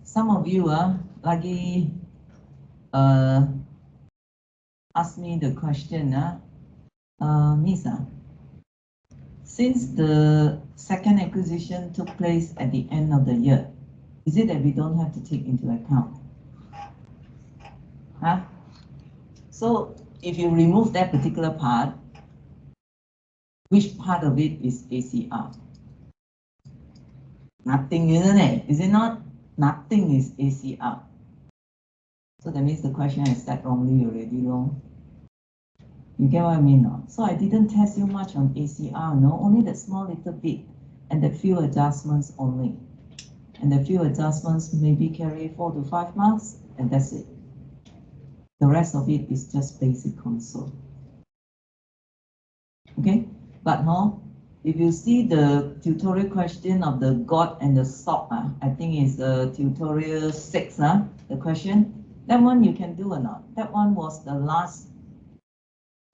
some of you lagi ask me the question, Miss, since the second acquisition took place at the end of the year, is it that we don't have to take into account? So if you remove that particular part, which part of it is ACR? Nothing, isn't it? Is it not? Nothing is ACR. So that means the question I set wrongly already, no? You get what I mean? No? So I didn't test you much on ACR, no? Only that small little bit and the few adjustments only. And the few adjustments maybe carry 4 to 5 marks, and that's it. The rest of it is just basic console. Okay? But no, if you see the tutorial question of the God and the sock, I think it's tutorial 6, the question. That one you can do or not? That one was the last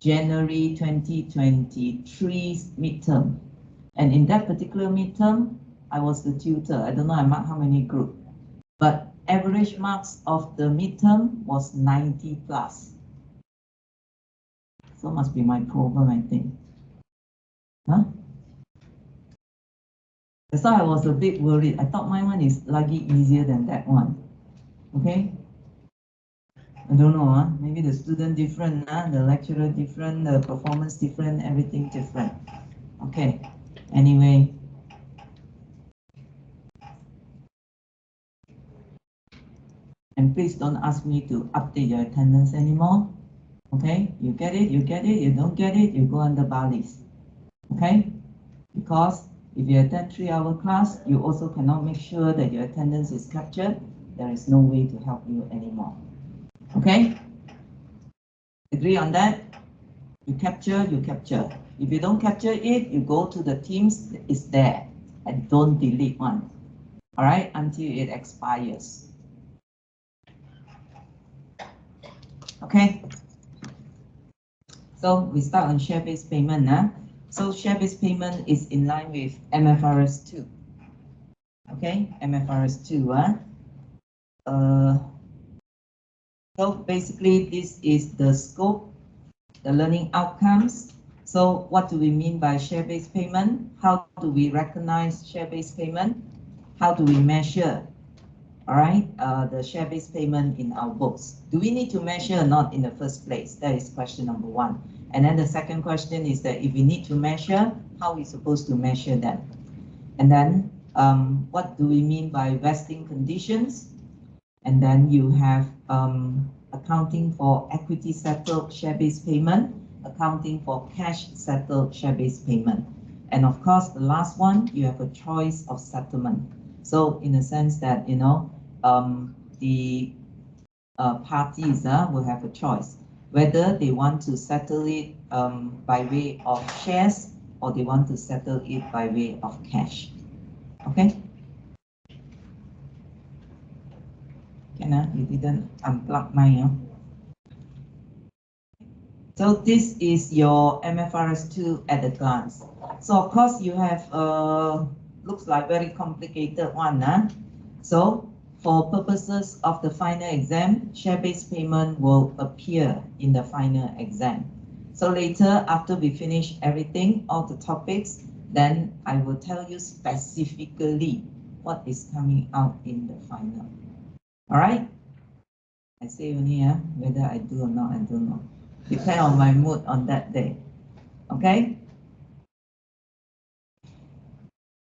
January 2023 midterm. And in that particular midterm, I was the tutor. I don't know I marked how many group. But average marks of the midterm was 90 plus. So must be my problem, I think. That's why I was a bit worried. I thought my one is lagi easier than that one. Okay? I don't know, maybe the student different, the lecturer different, the performance different, everything different. Okay, anyway. And please don't ask me to update your attendance anymore. Okay, you get it, you get it, you don't get it, you go under bar list. Okay, because if you attend 3-hour class, you also cannot make sure that your attendance is captured. There is no way to help you anymore. Okay? Agree on that? You capture, you capture. If you don't capture it, you go to the Teams, it's there. And don't delete one. All right? Until it expires. Okay? So we start on share-based payment. So share-based payment is in line with MFRS 2. Okay? MFRS 2. So basically, this is the scope, the learning outcomes. So what do we mean by share-based payment? How do we recognize share-based payment? How do we measure, all right, the share-based payment in our books? Do we need to measure or not in the first place? That is question number 1. And then the second question is that if we need to measure, how are we supposed to measure them? And then what do we mean by vesting conditions? And then you have accounting for equity settled share-based payment, accounting for cash settled share-based payment. And of course, the last one, you have a choice of settlement. So in a sense that, you know, the parties will have a choice, whether they want to settle it by way of shares or they want to settle it by way of cash. Okay? You didn't unplug mine. So this is your MFRS 2 at a glance. So of course you have looks like very complicated one. So for purposes of the final exam, share-based payment will appear in the final exam. So later, after we finish everything, all the topics, then I will tell you specifically what is coming out in the final. All right? I say only, whether I do or not, I don't know. Depend on my mood on that day. Okay?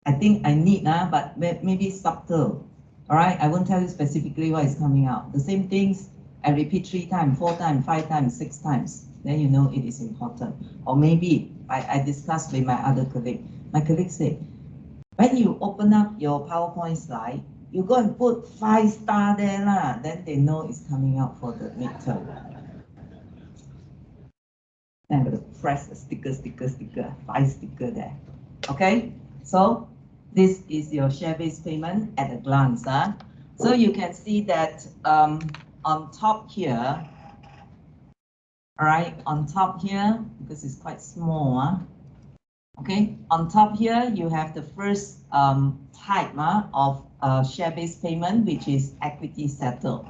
I think I need, but maybe subtle. All right? I won't tell you specifically what is coming out. The same things, I repeat 3 times, 4 times, 5 times, 6 times. Then you know it is important. Or maybe I discussed with my other colleague. My colleague said, when you open up your PowerPoint slide, you go and put 5 star there, then they know it's coming out for the midterm. Then I'm going to press a sticker, 5 sticker there. Okay, so this is your share-based payment at a glance. So you can see that on top here, all right, on top here, because it's quite small, Okay, on top here, you have the first type of share-based payment, which is equity settle.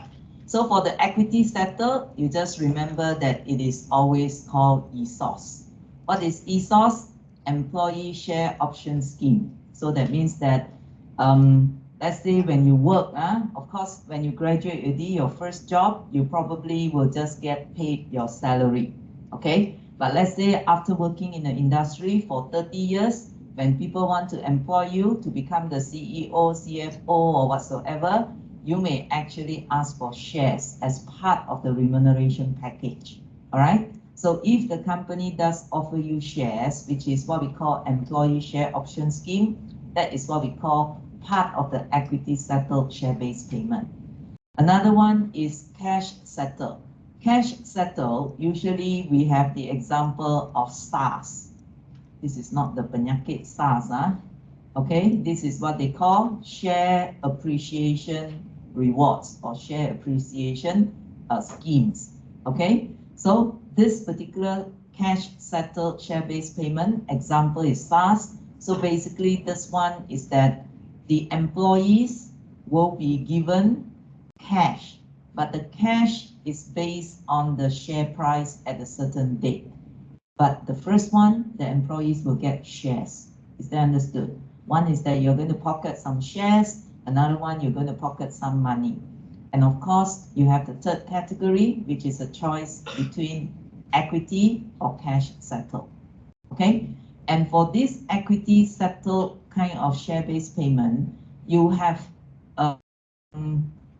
So for the equity settle, you just remember that it is always called ESOS. What is ESOS? Employee Share Option Scheme. So that means that, let's say when you work, of course, when you graduate already, your first job, you probably will just get paid your salary, okay? But let's say after working in the industry for 30 years, when people want to employ you to become the CEO, CFO, or whatsoever, you may actually ask for shares as part of the remuneration package. All right. So if the company does offer you shares, which is what we call employee share option scheme, that is what we call part of the equity settled share-based payment. Another one is cash settle. Cash settle, usually we have the example of SARS. This is not the penyakit SARS. Okay, this is what they call share appreciation rewards or share appreciation schemes. Okay, so this particular cash settled share-based payment example is SARS. So basically this one is that the employees will be given cash, but the cash is based on the share price at a certain date. But the first one, the employees will get shares. Is that understood? One is that you're going to pocket some shares, another one you're going to pocket some money. And of course, you have the third category, which is a choice between equity or cash settled. Okay? And for this equity settled kind of share-based payment, you have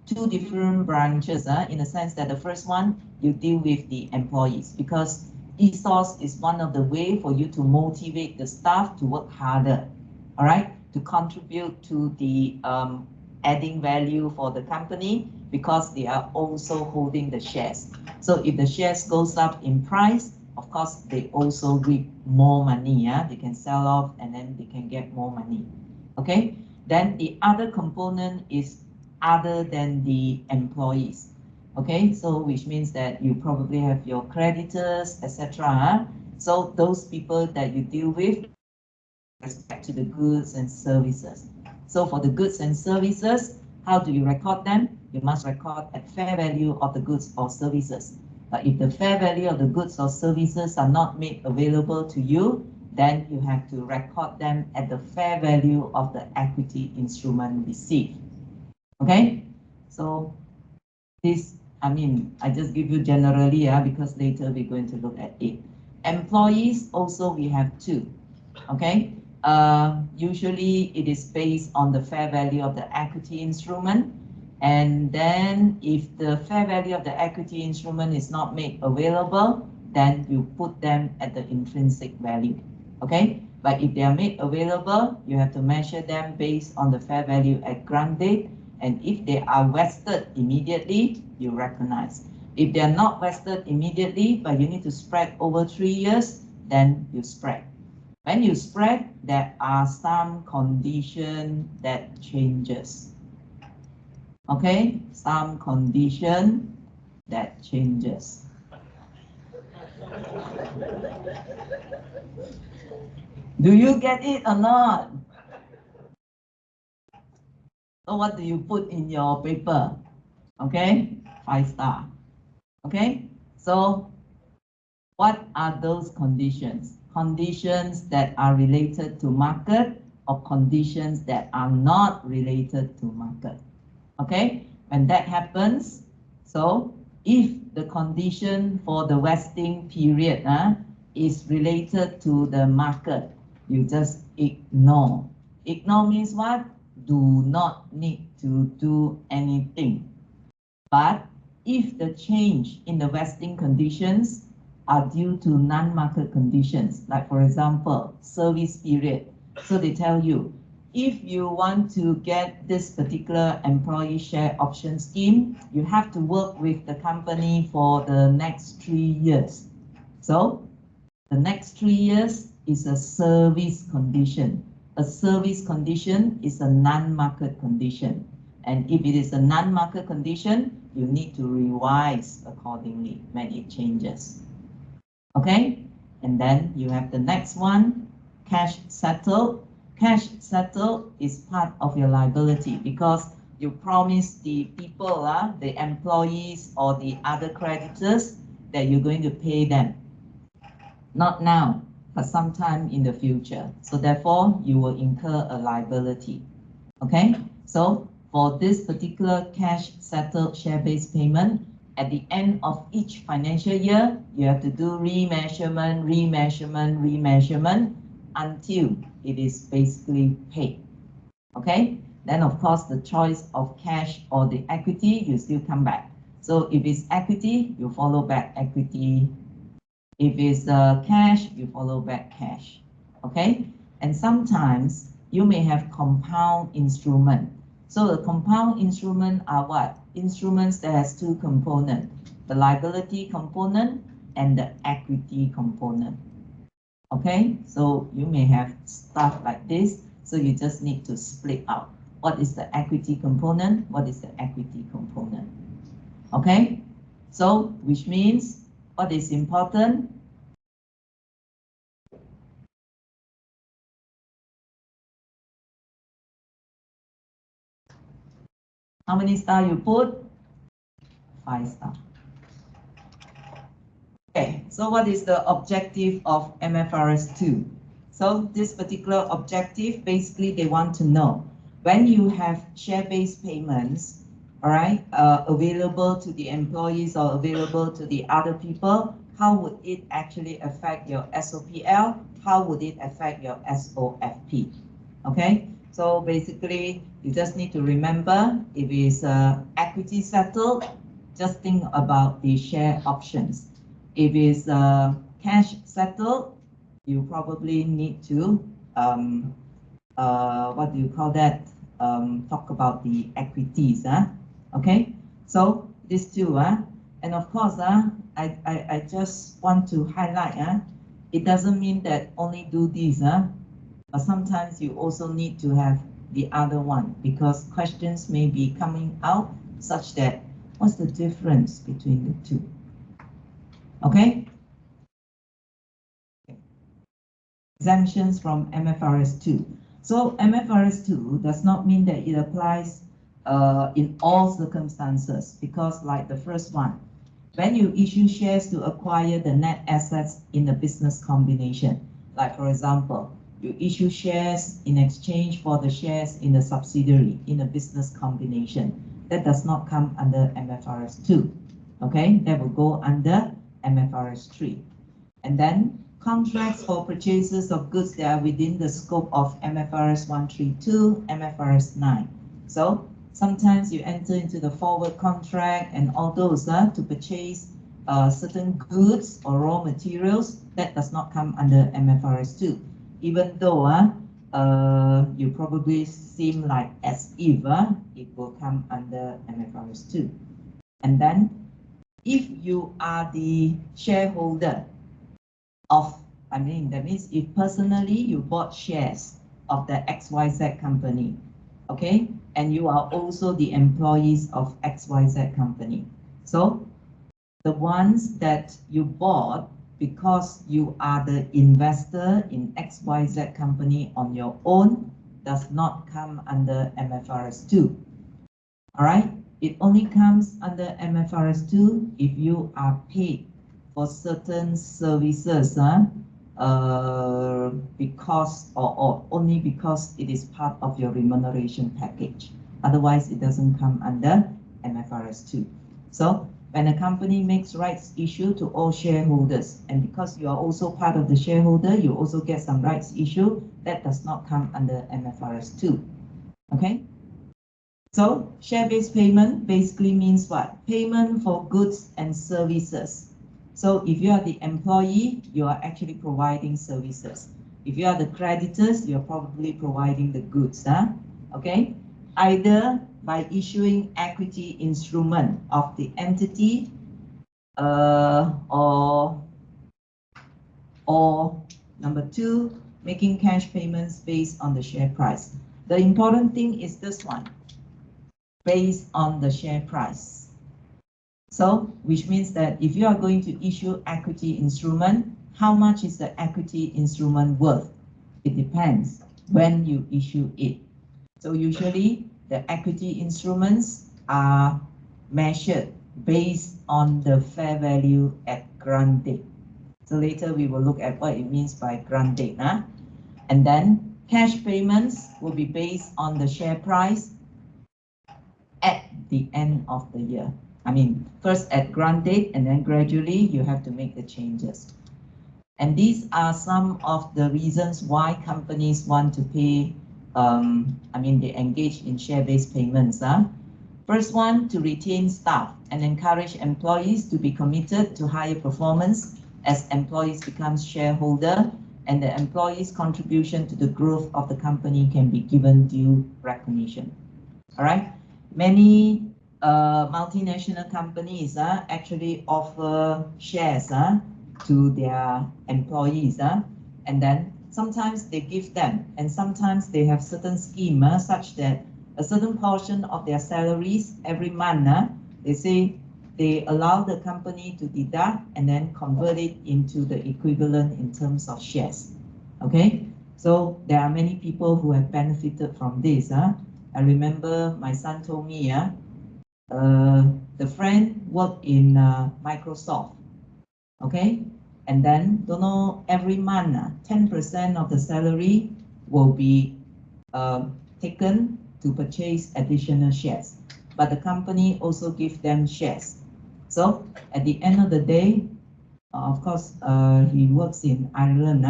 two different branches in the sense that the first one, you deal with the employees because ESOS is one of the way for you to motivate the staff to work harder, all right, to contribute to the adding value for the company because they are also holding the shares. So if the shares goes up in price, of course, they also reap more money. They can sell off and then they can get more money. Okay, then the other component is other than the employees. Okay, so which means that you probably have your creditors, etc. So those people that you deal with respect to the goods and services. So for the goods and services, how do you record them? You must record at fair value of the goods or services. But if the fair value of the goods or services are not made available to you, then you have to record them at the fair value of the equity instrument received. Okay, so this, I just give you generally, because later we're going to look at it. Employees also we have two. Okay, usually it is based on the fair value of the equity instrument. And then if the fair value of the equity instrument is not made available, then you put them at the intrinsic value. Okay, but if they are made available, you have to measure them based on the fair value at grant date. And if they are vested immediately, you recognize. If they are not vested immediately, but you need to spread over 3 years, then you spread. When you spread, there are some condition that changes. Okay, some condition that changes. Do you get it or not? So what do you put in your paper? Okay, 5 star. Okay, so what are those conditions? Conditions that are related to market or conditions that are not related to market. Okay, when that happens, so if the condition for the vesting period is related to the market, you just ignore. Ignore means what? Do not need to do anything. But if the change in the vesting conditions are due to non-market conditions, like for example, service period. So they tell you, if you want to get this particular employee share option scheme, you have to work with the company for the next 3 years. So the next 3 years is a service condition. A service condition is a non-market condition. And if it is a non-market condition, you need to revise accordingly when it changes. Okay, and then you have the next one. cash settled. Cash settled is part of your liability because you promise the people, the employees or the other creditors that you're going to pay them. Not now, but sometime in the future. So therefore, you will incur a liability. Okay, so for this particular cash settled share-based payment, at the end of each financial year, you have to do remeasurement until it is basically paid. Okay, then of course the choice of cash or the equity, you still come back. So if it's equity, you follow back equity. If it's cash, you follow back cash. Okay, and sometimes you may have compound instrument. So the compound instrument are what? Instruments that has two components, the liability component and the equity component. Okay, so you may have stuff like this, so you just need to split out. What is the equity component? What is the equity component? Okay, so which means what is important? How many stars you put? 5 stars. Okay, so what is the objective of MFRS 2? So this particular objective, basically they want to know when you have share-based payments, all right, available to the employees or available to the other people, how would it actually affect your SOPL? How would it affect your SOFP? Okay, so basically you just need to remember if it's equity settled, just think about the share options. If it's cash settled, you probably need to what do you call that? Talk about the equities, okay? So these two, and of course, I just want to highlight, it doesn't mean that only do this, but sometimes you also need to have the other one because questions may be coming out such that what's the difference between the two? Okay? Exemptions from MFRS 2. So MFRS 2 does not mean that it applies in all circumstances because like the first one, when you issue shares to acquire the net assets in a business combination, like for example, you issue shares in exchange for the shares in a subsidiary in a business combination, that does not come under MFRS 2. Okay, that will go under MFRS 3. And then contracts for purchases of goods that are within the scope of MFRS 132, MFRS 9. So sometimes you enter into the forward contract and all those to purchase certain goods or raw materials, that does not come under MFRS 2. Even though you probably seem like as if it will come under MFRS 2. And then if you are the shareholder of, that means if personally you bought shares of the XYZ company, okay, and you are also the employees of XYZ company. So the ones that you bought because you are the investor in XYZ company on your own does not come under MFRS 2. All right, it only comes under MFRS 2 if you are paid for certain services because or only because it is part of your remuneration package. Otherwise, it doesn't come under MFRS 2. So when a company makes rights issue to all shareholders, and because you are also part of the shareholder, you also get some rights issue, that does not come under MFRS 2. Okay? So share-based payment basically means what? Payment for goods and services. So if you are the employee, you are actually providing services. If you are the creditors, you're probably providing the goods, okay? Either by issuing equity instrument of the entity or number 2, making cash payments based on the share price. The important thing is this one, based on the share price. So, which means that if you are going to issue equity instrument, how much is the equity instrument worth? It depends when you issue it. So usually the equity instruments are measured based on the fair value at grant date. So later we will look at what it means by grant date. And then cash payments will be based on the share price at the end of the year. I mean, first at grant date, and then gradually you have to make the changes. And these are some of the reasons why companies want to pay, they engage in share-based payments. First one, to retain staff and encourage employees to be committed to higher performance as employees become shareholder, and the employees' contribution to the growth of the company can be given due recognition. All right. Many multinational companies actually offer shares to their employees, and then sometimes they give them, and sometimes they have certain scheme such that a certain portion of their salaries every month, they say they allow the company to deduct and then convert it into the equivalent in terms of shares. Okay, so there are many people who have benefited from this. I remember my son told me, the friend worked in Microsoft, okay, and then don't know, every month 10% of the salary will be taken to purchase additional shares, but the company also gives them shares. So at the end of the day, of course, he works in Ireland,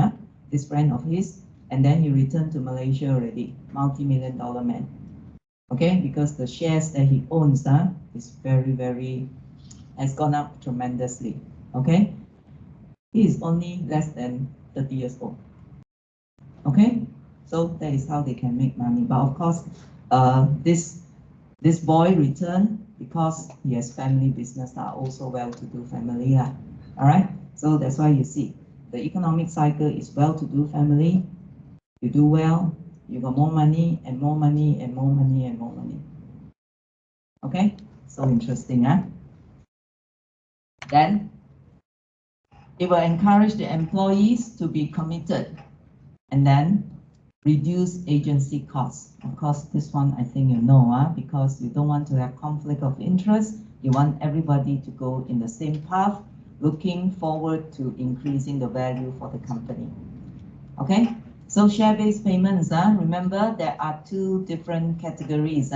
this friend of his, and then he returned to Malaysia already, multi-million-dollar man. Okay, because the shares that he owns is very, has gone up tremendously. Okay, he is only less than 30 years old. Okay, so that is how they can make money. But of course, this boy returned because he has family business, also well-to-do family. All right, so that's why you see the economic cycle is well-to-do family. You do well, you got more money and more money and more money and more money. Okay, so interesting, Then it will encourage the employees to be committed, and then reduce agency costs. Of course, this one I think you know, because you don't want to have conflict of interest. You want everybody to go in the same path, looking forward to increasing the value for the company. Okay, so share-based payments, remember there are two different categories.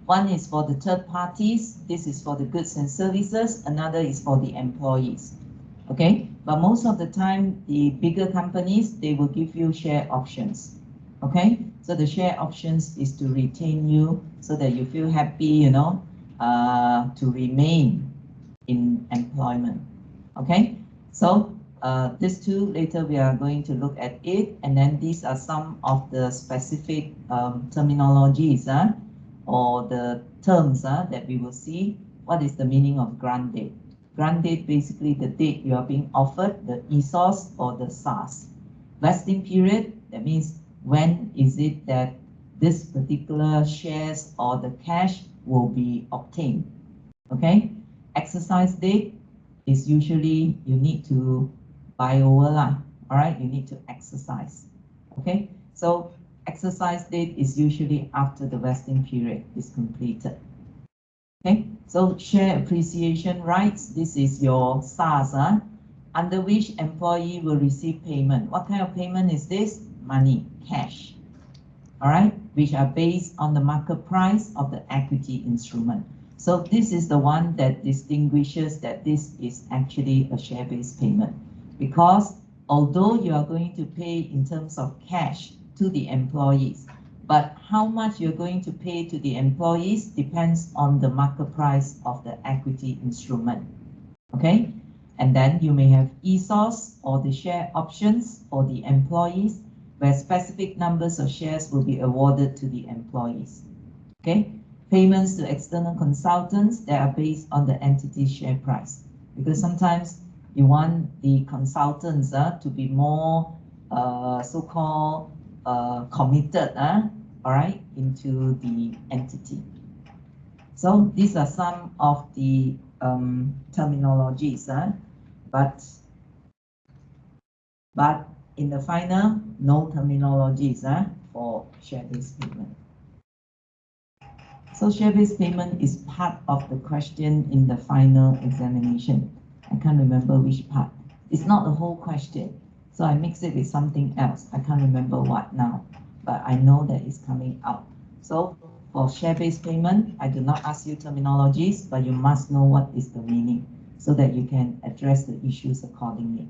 One is for the third parties, this is for the goods and services, another is for the employees. Okay, but most of the time, the bigger companies, they will give you share options. Okay, so the share options is to retain you so that you feel happy, to remain in employment. Okay, so these two, later we are going to look at it, and then these are some of the specific terminologies or the terms that we will see. What is the meaning of grant date? Grant date, basically the date you are being offered, the ESOS or the SARS. Vesting period, that means when is it that this particular shares or the cash will be obtained. Okay, exercise date is usually you need to buy over all right, you need to exercise. Okay, so exercise date is usually after the vesting period is completed. Okay, so share appreciation rights, this is your SARS, under which employee will receive payment. What kind of payment is this? Money, cash, all right, which are based on the market price of the equity instrument. So this is the one that distinguishes that this is actually a share-based payment, because although you are going to pay in terms of cash to the employees, but how much you're going to pay to the employees depends on the market price of the equity instrument. Okay, and then you may have ESOS or the share options for the employees, where specific numbers of shares will be awarded to the employees. Okay, payments to external consultants that are based on the entity's share price, because sometimes you want the consultants to be more so-called committed, all right, into the entity. So these are some of the terminologies, but in the final, no terminologies for share-based payment. So share-based payment is part of the question in the final examination. I can't remember which part. It's not the whole question. So I mix it with something else. I can't remember what now, but I know that it's coming out. So for share-based payment, I do not ask you terminologies, but you must know what is the meaning so that you can address the issues accordingly.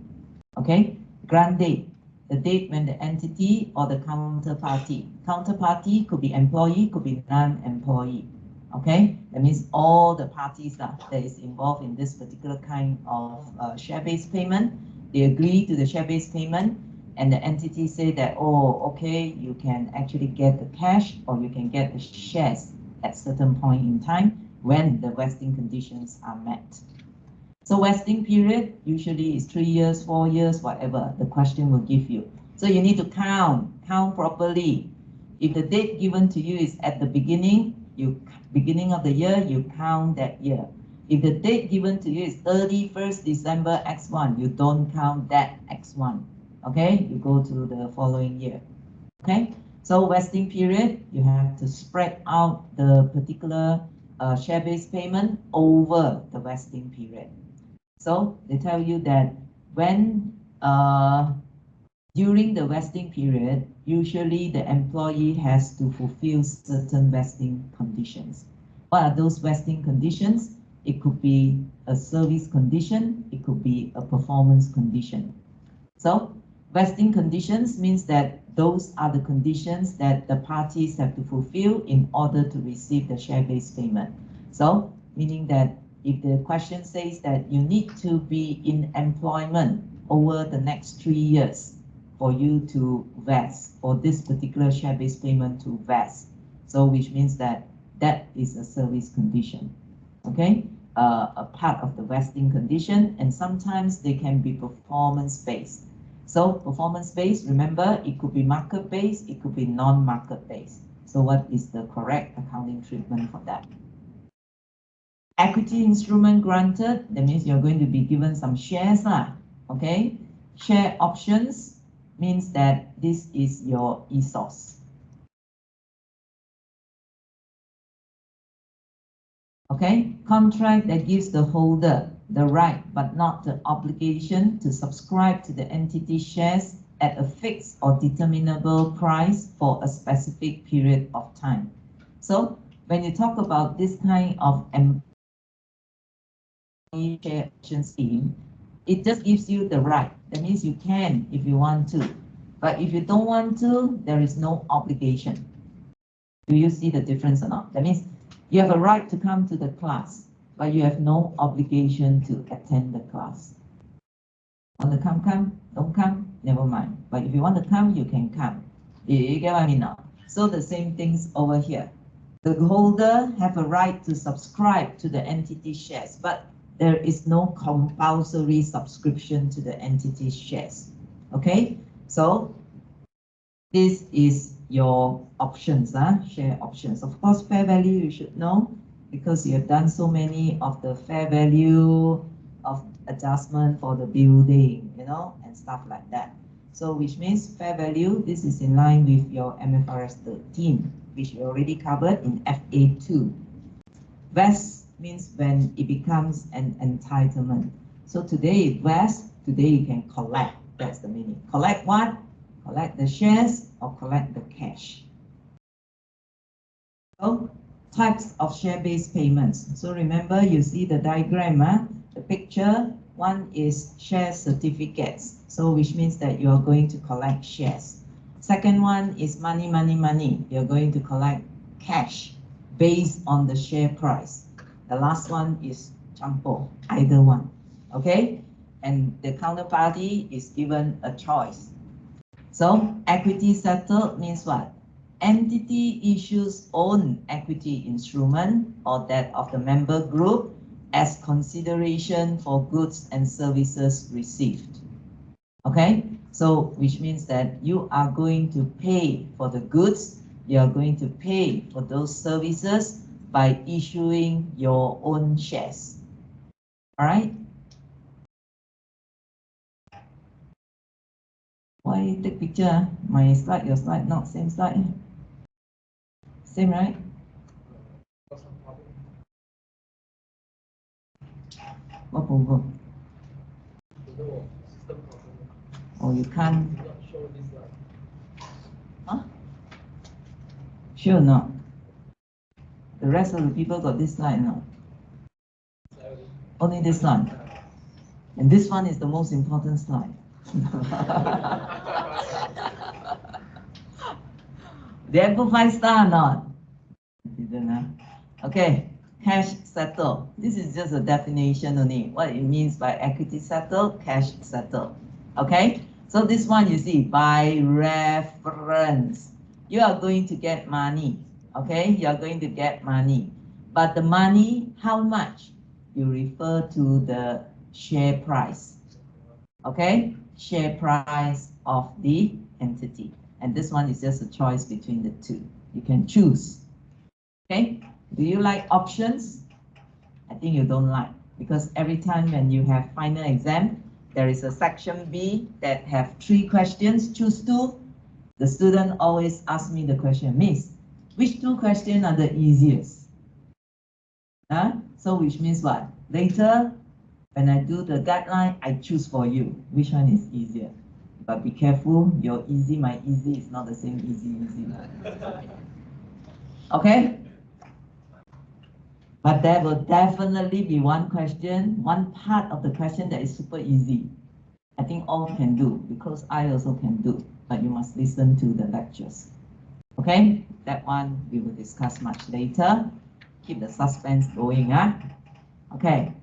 Okay, grant date, the date when the entity or the counterparty could be employee, could be non-employee. Okay, that means all the parties that is involved in this particular kind of share-based payment, they agree to the share-based payment, and the entity say that, oh, okay, you can actually get the cash or you can get the shares at certain point in time when the vesting conditions are met. So vesting period usually is 3 years, 4 years, whatever the question will give you. So you need to count properly. If the date given to you is at the beginning of the year, you count that year. If the date given to you is 31st December X1, you don't count that X1. Okay, you go to the following year. Okay, so vesting period, you have to spread out the particular share-based payment over the vesting period. So they tell you that when during the vesting period, usually the employee has to fulfill certain vesting conditions. What are those vesting conditions? It could be a service condition, it could be a performance condition. So vesting conditions means that those are the conditions that the parties have to fulfill in order to receive the share-based payment. So meaning that if the question says that you need to be in employment over the next 3 years for you to vest, for this particular share-based payment to vest, so which means that that is a service condition, okay? A part of the vesting condition, and sometimes they can be performance-based. So performance-based, remember, it could be market-based, it could be non-market-based. So what is the correct accounting treatment for that? Equity instrument granted, that means you're going to be given some shares, okay? Share options means that this is your ESOS. Okay, contract that gives the holder the right but not the obligation to subscribe to the entity shares at a fixed or determinable price for a specific period of time. So when you talk about this kind of share option scheme, it just gives you the right. That means you can if you want to, but if you don't want to, there is no obligation. Do you see the difference or not? That means you have a right to come to the class, but you have no obligation to attend the class. Want to come, don't come, never mind. But if you want to come, you can come. You get what I mean now? So the same things over here. The holder have a right to subscribe to the entity shares, but there is no compulsory subscription to the entity shares. Okay, so this is your options, share options. Of course, fair value you should know because you have done so many of the fair value of adjustment for the building, you know, and stuff like that. So which means fair value, this is in line with your MFRS 13, which we already covered in FA2. Vest means when it becomes an entitlement. So today it vests, today you can collect. That's the meaning. Collect what? Collect the shares or collect the cash. So types of share-based payments. So remember, you see the diagram, the picture. One is share certificates. So which means that you are going to collect shares. Second one is money. You're going to collect cash based on the share price. The last one is champo, either one. Okay? And the counterparty is given a choice. So equity settled means what? Entity issues own equity instrument or that of the member group as consideration for goods and services received. Okay, so which means that you are going to pay for the goods, you are going to pay for those services by issuing your own shares. All right. Why take picture? My slide, your slide, not same slide. Same, right? What problem? Oh, you can't. Huh? Sure not. The rest of the people got this slide now. Only this slide. And this one is the most important slide. Did I put 5 star or not? Didn't, huh? Okay, cash settle. This is just a definition only. What it means by equity settle, cash settle. Okay, so this one you see, by reference. You are going to get money. Okay, you are going to get money. But the money, how much? You refer to the share price. Okay, share price of the entity. And this one is just a choice between the two. You can choose. Okay, do you like options? I think you don't like, because every time when you have final exam, there is a section B that have 3 questions, choose 2. The student always asks me the question, Miss, which 2 questions are the easiest? So which means what? Later, when I do the guideline, I choose for you which one is easier. But be careful, your easy, my easy is not the same easy. Okay? But there will definitely be one question, one part of the question that is super easy. I think all can do, because I also can do, but you must listen to the lectures. Okay, that one we will discuss much later. Keep the suspense going, huh? Okay,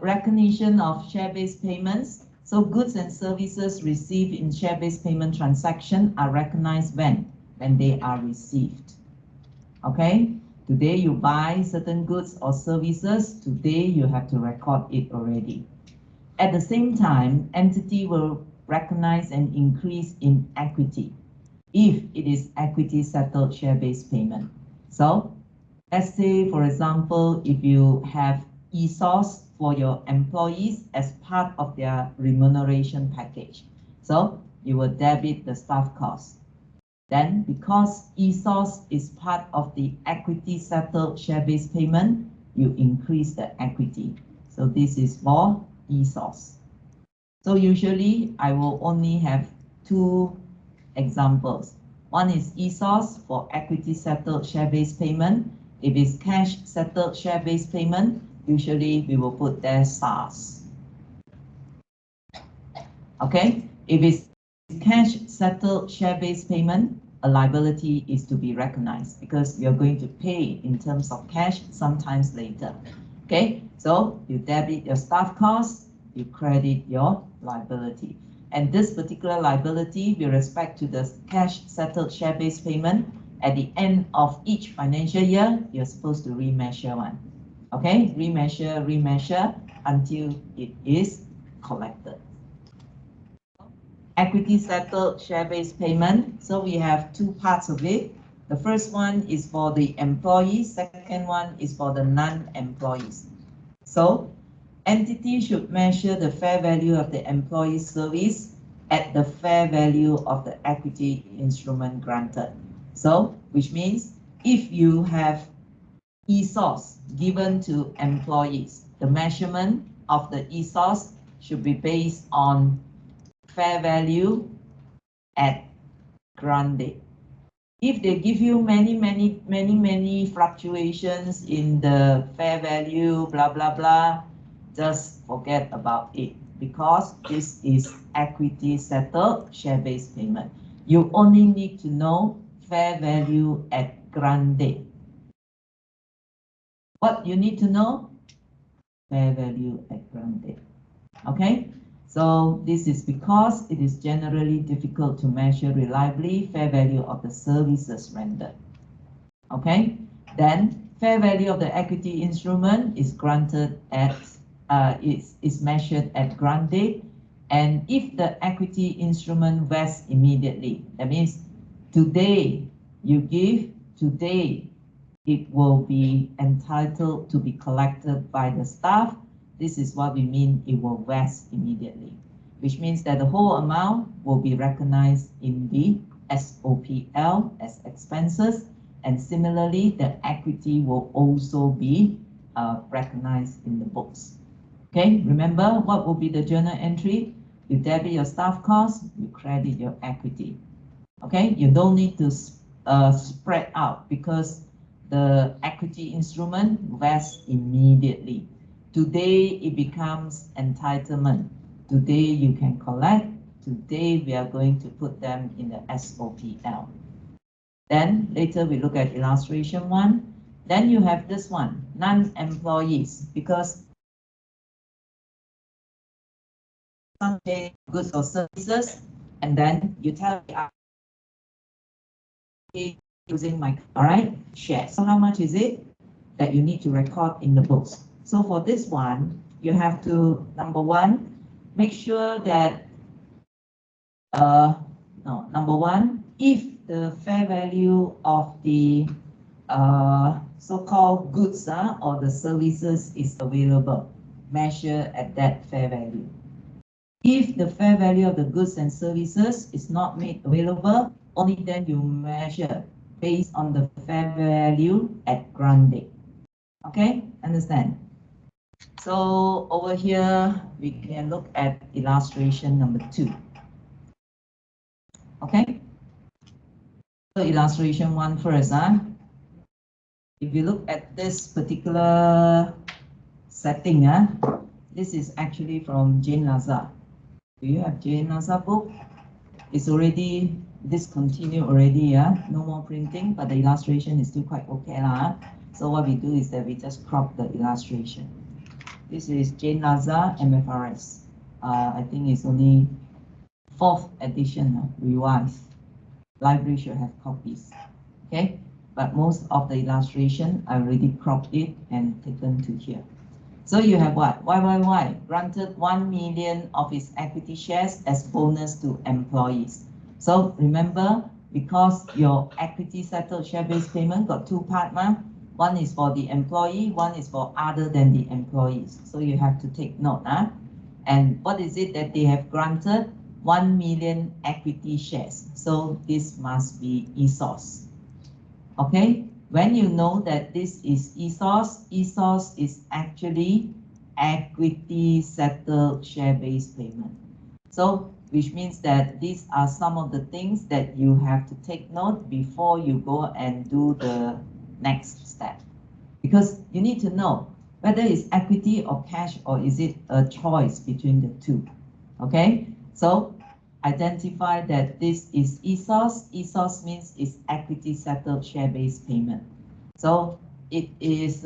recognition of share-based payments. So goods and services received in share-based payment transaction are recognized when they are received. Okay, today you buy certain goods or services, today you have to record it already. At the same time, entity will recognize an increase in equity if it is equity settled share-based payment. So let's say, for example, if you have ESOS for your employees as part of their remuneration package. So you will debit the staff cost. Then, because ESOS is part of the equity settled share-based payment, you increase the equity. So this is for ESOS. So usually I will only have 2 examples. One is ESOS for equity settled share-based payment. If it's cash settled share-based payment, usually we will put there SARS. Okay, if it's cash settled share-based payment, a liability is to be recognized because you're going to pay in terms of cash sometimes later. Okay, so you debit your staff costs, you credit your liability. And this particular liability with respect to the cash settled share-based payment, at the end of each financial year, you're supposed to remeasure one. Okay, remeasure until it is collected. Equity settled share-based payment. So we have 2 parts of it. The first one is for the employees, second one is for the non-employees. So entity should measure the fair value of the employee's service at the fair value of the equity instrument granted. So, which means if you have ESOS given to employees, the measurement of the ESOS should be based on fair value at grant date. If they give you many fluctuations in the fair value, blah, blah, blah, just forget about it, because this is equity settled share-based payment. You only need to know fair value at grant date. What you need to know? Fair value at grant date. Okay? So this is because it is generally difficult to measure reliably fair value of the services rendered. Okay, then fair value of the equity instrument is granted at is measured at grant date, and if the equity instrument vests immediately, that means today you give, today it will be entitled to be collected by the staff. This is what we mean it will vest immediately. which means that the whole amount will be recognized in the SOPL as expenses, and similarly, the equity will also be recognized in the books. Okay, remember what will be the journal entry? You debit your staff cost, you credit your equity. Okay, you don't need to spread out because the equity instrument vests immediately. Today it becomes entitlement. Today you can collect. Today we are going to put them in the SOPL. Then later we look at illustration 1. Then you have this one, non-employees, because some pay goods or services, and then you tell me using my shares. So how much is it that you need to record in the books? So for this one, you have to, number one, make sure that number one, if the fair value of the so-called goods or the services is available, measure at that fair value. If the fair value of the goods and services is not made available, only then you measure based on the fair value at grant date. Okay, understand? So over here, we can look at illustration number 2. Okay, so illustration 1 first. If you look at this particular setting, this is actually from Jane Lazar. Do you have Jane Lazar book? It's already discontinued already, no more printing, but the illustration is still quite okay. So what we do is that we just crop the illustration. This is Jane Lazar MFRS. I think it's only 4th edition, revised. Library should have copies. Okay, but most of the illustration I already cropped it and taken to here. So you have what? YYY granted 1 million of its equity shares as bonus to employees. So remember, because your equity settled share-based payment got 2 parts, one is for the employee, one is for other than the employees. So you have to take note. And what is it that they have granted? 1 million equity shares. So this must be ESOS. Okay, when you know that this is ESOS, ESOS is actually equity settled share-based payment. So which means that these are some of the things that you have to take note before you go and do the next step. Because you need to know whether it's equity or cash, or is it a choice between the two. Okay, so identify that this is ESOS. ESOS means it's equity settled share-based payment. So it is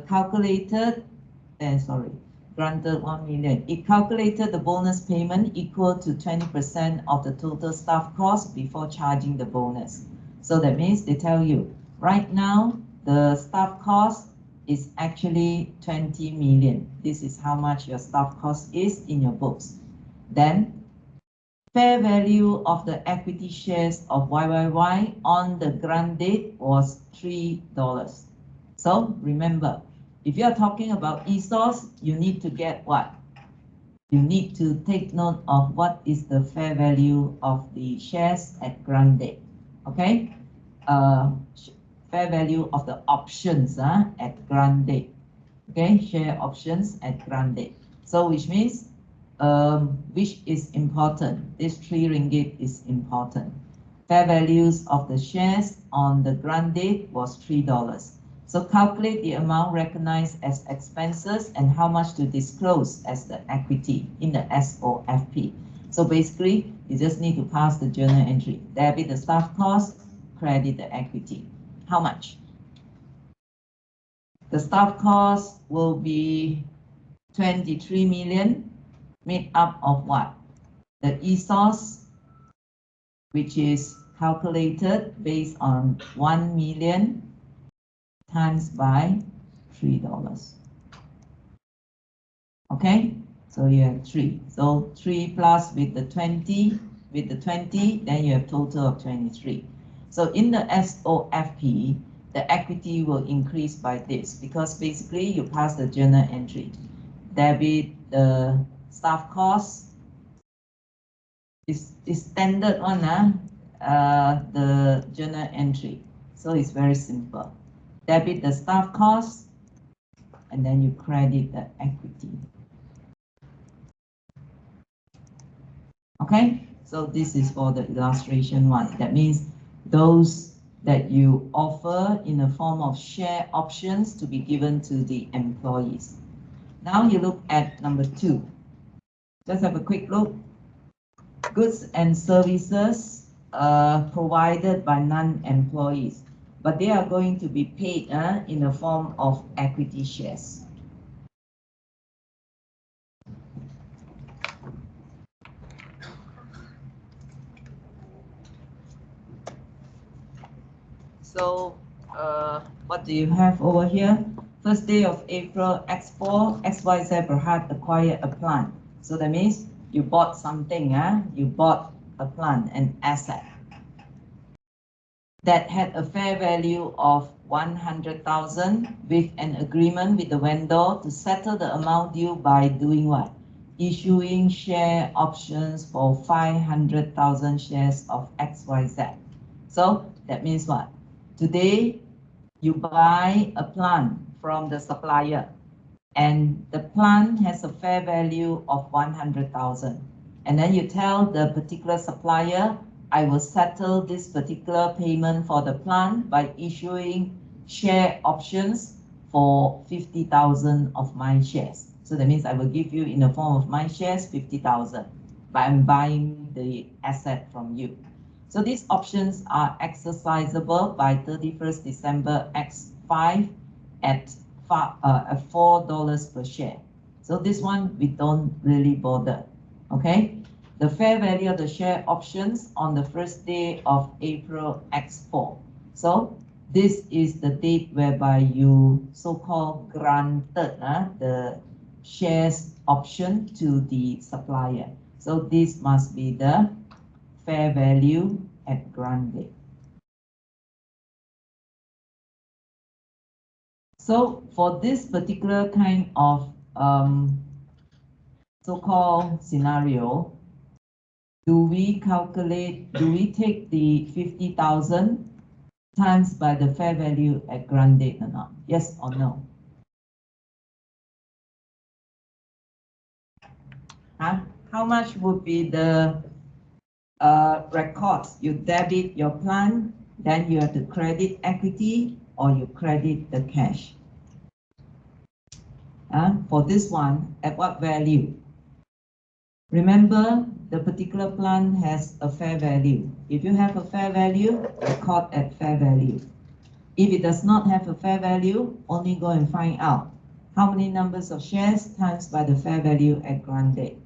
calculated, granted 1 million. It calculated the bonus payment equal to 20% of the total staff cost before charging the bonus. So that means they tell you, right now, the staff cost is actually 20 million. This is how much your staff cost is in your books. Then fair value of the equity shares of YYY on the grant date was $3. So remember, if you are talking about ESOS, you need to get what? You need to take note of what is the fair value of the shares at grant date. Okay? Fair value of the options at grant date. Okay, share options at grant date. So which means, which is important? This 3 ringgit is important. Fair values of the shares on the grant date was $3. So calculate the amount recognized as expenses and how much to disclose as the equity in the SOFP. So basically, you just need to pass the journal entry. Debit the staff cost, credit the equity. How much? The staff cost will be 23 million, made up of what? The ESOS, which is calculated based on 1 million times by $3. Okay, so you have 3. So 3 plus with the 20, then you have total of 23. So in the SOFP, the equity will increase by this because basically you pass the journal entry. Debit the staff cost It's standard one, the journal entry. So it's very simple. Debit the staff cost, and then you credit the equity. Okay, so this is for the illustration one. That means those that you offer in the form of share options to be given to the employees. Now you look at number 2. Just have a quick look. Goods and services provided by non-employees, but they are going to be paid in the form of equity shares. So what do you have over here? First day of April, X4, XYZ Berhad acquired a plant. So that means you bought something, you bought a plant, an asset that had a fair value of 100,000 with an agreement with the vendor to settle the amount due by doing what? Issuing share options for 500,000 shares of XYZ. So that means what? Today, you buy a plant from the supplier, and the plant has a fair value of 100,000. And then you tell the particular supplier, I will settle this particular payment for the plant by issuing share options for 50,000 of my shares. So that means I will give you in the form of my shares 50,000, but I'm buying the asset from you. So these options are exercisable by 31st December X5 at $4 per share. So this one we don't really bother. Okay, the fair value of the share options on the first day of April X4. So this is the date whereby you so-called granted the shares option to the supplier. So this must be the fair value at grant date. So for this particular kind of so-called scenario, do we take the 50,000 times by the fair value at grant date or not? Yes or no? How much would be the records? You debit your plant, then you have to credit equity, or you credit the cash. For this one, at what value? Remember, the particular plant has a fair value. If you have a fair value, record at fair value. If it does not have a fair value, only go and find out how many numbers of shares times by the fair value at grant date.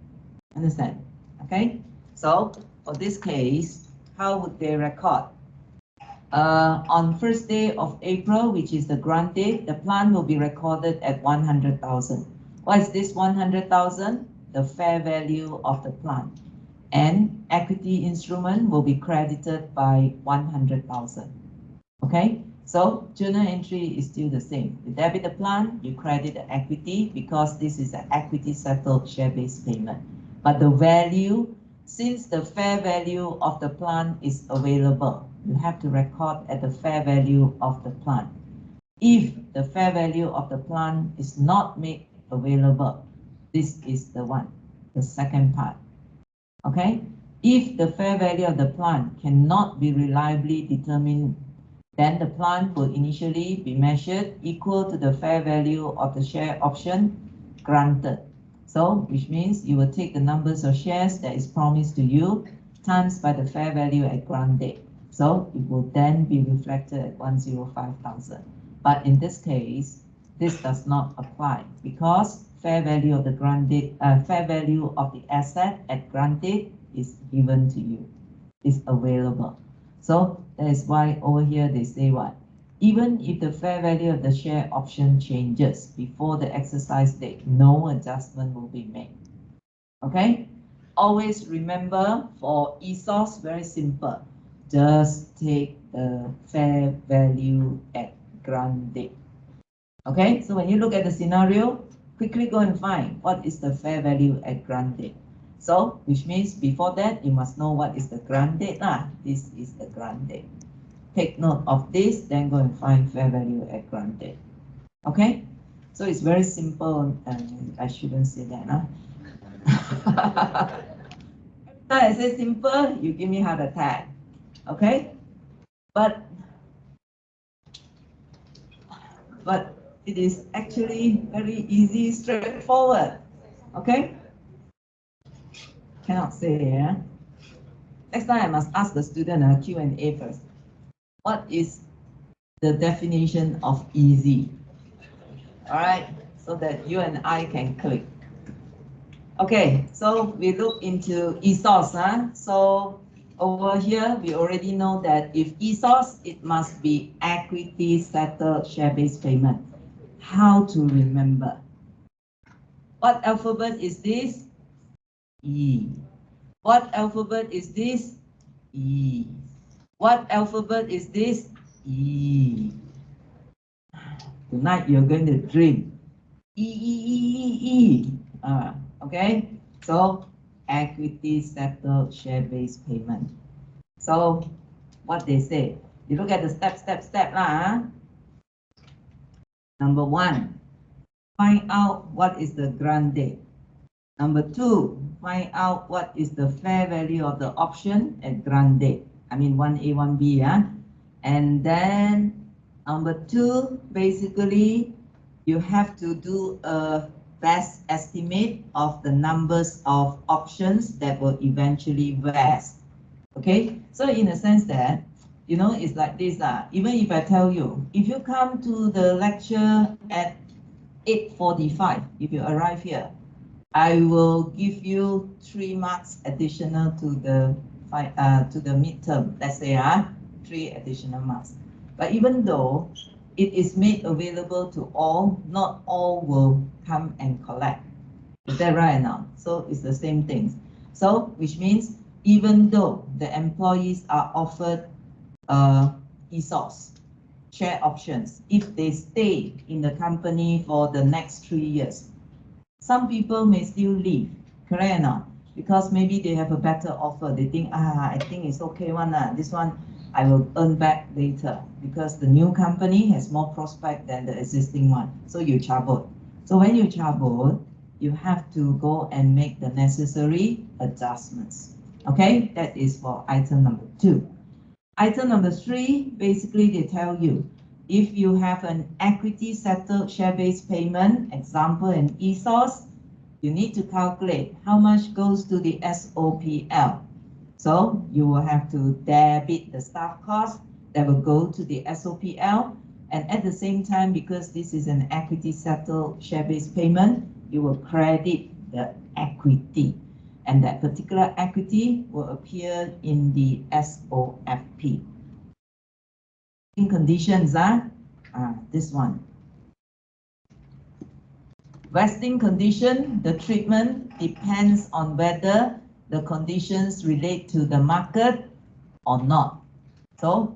Understand? Okay? So for this case, how would they record? On first day of April, which is the grant date, the plant will be recorded at 100,000. What is this 100,000? The fair value of the plant. And equity instrument will be credited by 100,000. Okay, so journal entry is still the same. You debit the plant, you credit the equity because this is an equity settled share-based payment. But the value, since the fair value of the plant is available, you have to record at the fair value of the plant. If the fair value of the plant is not made available, this is the one, the second part. Okay, if the fair value of the plant cannot be reliably determined, then the plant will initially be measured equal to the fair value of the share option granted. So, which means you will take the numbers of shares that is promised to you times by the fair value at grant date. So it will then be reflected at 105,000. But in this case, this does not apply because fair value of the grant date, fair value of the asset at grant date is given to you, is available. So that is why over here they say what? Even if the fair value of the share option changes before the exercise date, no adjustment will be made. Okay? Always remember for ESOPs, very simple. Just take the fair value at grant date. Okay, so when you look at the scenario, quickly go and find what is the fair value at grant date. So, which means before that, you must know what is the grant date. This is the grant date. Take note of this, then go and find fair value at grant date. Okay? So it's very simple, and I shouldn't say that. Every time I say simple, you give me heart attack. Okay? But it is actually very easy, straightforward. Okay? Cannot say, yeah? Next time I must ask the student a Q&A first. What is the definition of easy? All right, so that you and I can click. Okay, so we look into ESOS. So over here, we already know that if ESOS, it must be equity settled share-based payment. How to remember? What alphabet is this? E. What alphabet is this? E. What alphabet is this? E. Tonight you're going to dream. E, E, E, E, E. Okay, so equity settled share-based payment. So what they say, you look at the step lah. Number 1, find out what is the grant date. Number 2, find out what is the fair value of the option at grant date. I mean 1A, 1B, and then number 2, basically you have to do a best estimate of the numbers of options that will eventually vest. Okay, so in a sense that, you know, it's like this. Even if I tell you, if you come to the lecture at 8:45, if you arrive here, I will give you 3 marks additional to the midterm. Let's say 3 additional marks. But even though it is made available to all, not all will come and collect. Is that right or not? So it's the same thing. So which means even though the employees are offered ESOPs, share options, if they stay in the company for the next 3 years, some people may still leave, correct or not? Because maybe they have a better offer. They think, I think it's okay this one I will earn back later, because the new company has more prospect than the existing one. So you cabut. So when you cabut, you have to go and make the necessary adjustments. Okay, that is for item number 2. Item number 3, basically they tell you, if you have an equity settled share-based payment, example an ESOS, you need to calculate how much goes to the SOPL. So you will have to debit the staff cost that will go to the SOPL, and at the same time, because this is an equity settled share-based payment, you will credit the equity, and that particular equity will appear in the SOFP. In conditions, this one. Vesting condition, the treatment depends on whether the conditions relate to the market or not. So,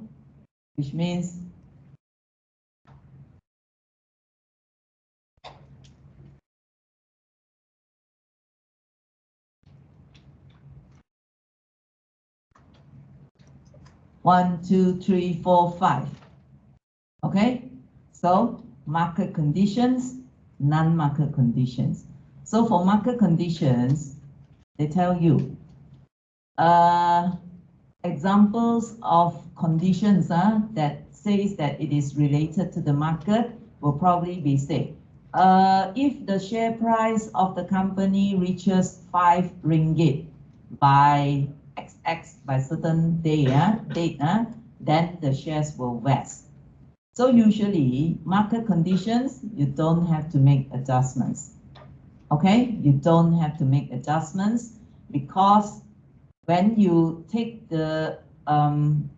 which means one, two, three, four, 5. Okay, so market conditions, non-market conditions. So for market conditions, they tell you examples of conditions that says that it is related to the market will probably be, say, if the share price of the company reaches 5 ringgit by XX by certain day, date, then the shares will vest. So usually market conditions, you don't have to make adjustments. Okay, you don't have to make adjustments, because when you take the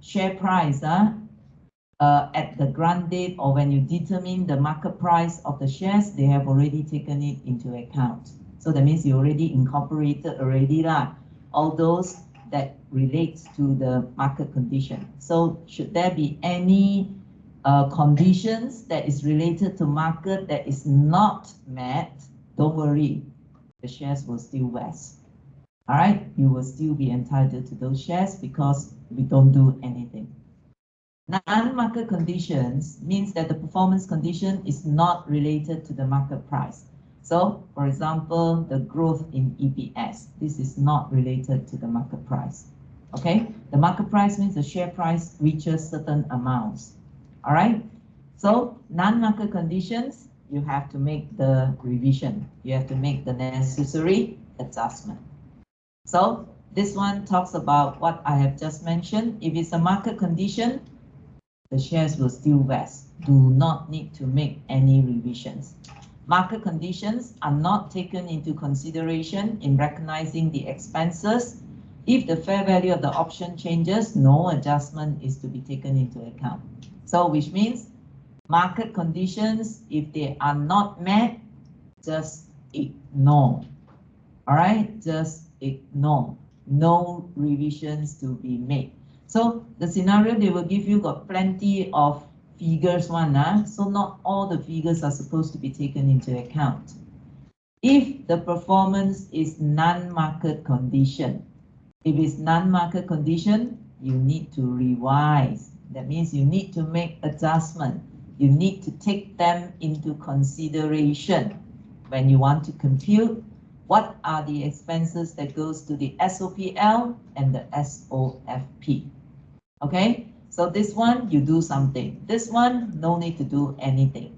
share price at the grant date, or when you determine the market price of the shares, they have already taken it into account. So that means you already incorporated all those that relates to the market condition. So should there be any conditions that is related to market that is not met, don't worry, the shares will still vest. All right, you will still be entitled to those shares because we don't do anything. Non-market conditions means that the performance condition is not related to the market price. So, for example, the growth in EPS, this is not related to the market price. Okay, the market price means the share price reaches certain amounts. All right, so non-market conditions, you have to make the revision. You have to make the necessary adjustment. So this one talks about what I have just mentioned. If it's a market condition, the shares will still vest. Do not need to make any revisions. Market conditions are not taken into consideration in recognizing the expenses. If the fair value of the option changes, no adjustment is to be taken into account. So which means market conditions, if they are not met, just ignore. All right, just ignore. No revisions to be made. So the scenario they will give you got plenty of figures so not all the figures are supposed to be taken into account. If the performance is non-market condition, if it's non-market condition, you need to revise. That means you need to make adjustment. You need to take them into consideration when you want to compute what are the expenses that goes to the SOPL and the SOFP. Okay, so this one you do something. This one no need to do anything.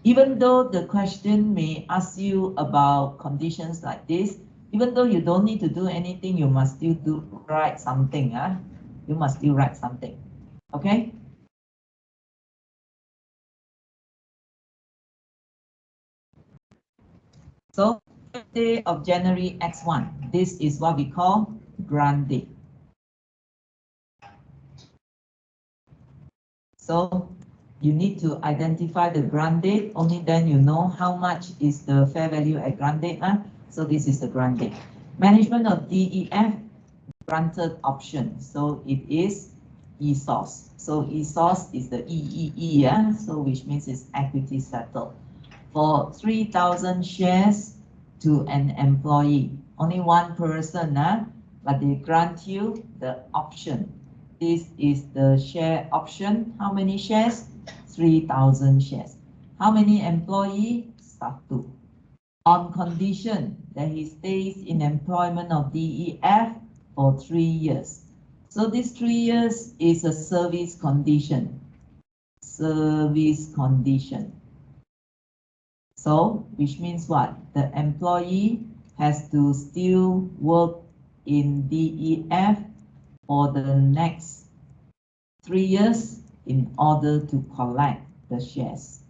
Even though the question may ask you about conditions like this, even though you don't need to do anything, you must still write something. You must still write something. Okay. So 5th day of January X1. This is what we call grant date. So you need to identify the grant date. Only then you know how much is the fair value at grant date. So this is the grant date. Management of DEF granted option. So it is ESOS. So ESOS is the EEE, so which means it's equity settled. For 3,000 shares to an employee, only one person, but they grant you the option. This is the share option. How many shares? 3,000 shares. How many employees? 1. On condition that he stays in employment of DEF for 3 years. So this 3 years is a service condition. Service condition. So, which means what? The employee has to still work in DEF for the next 3 years in order to collect the shares.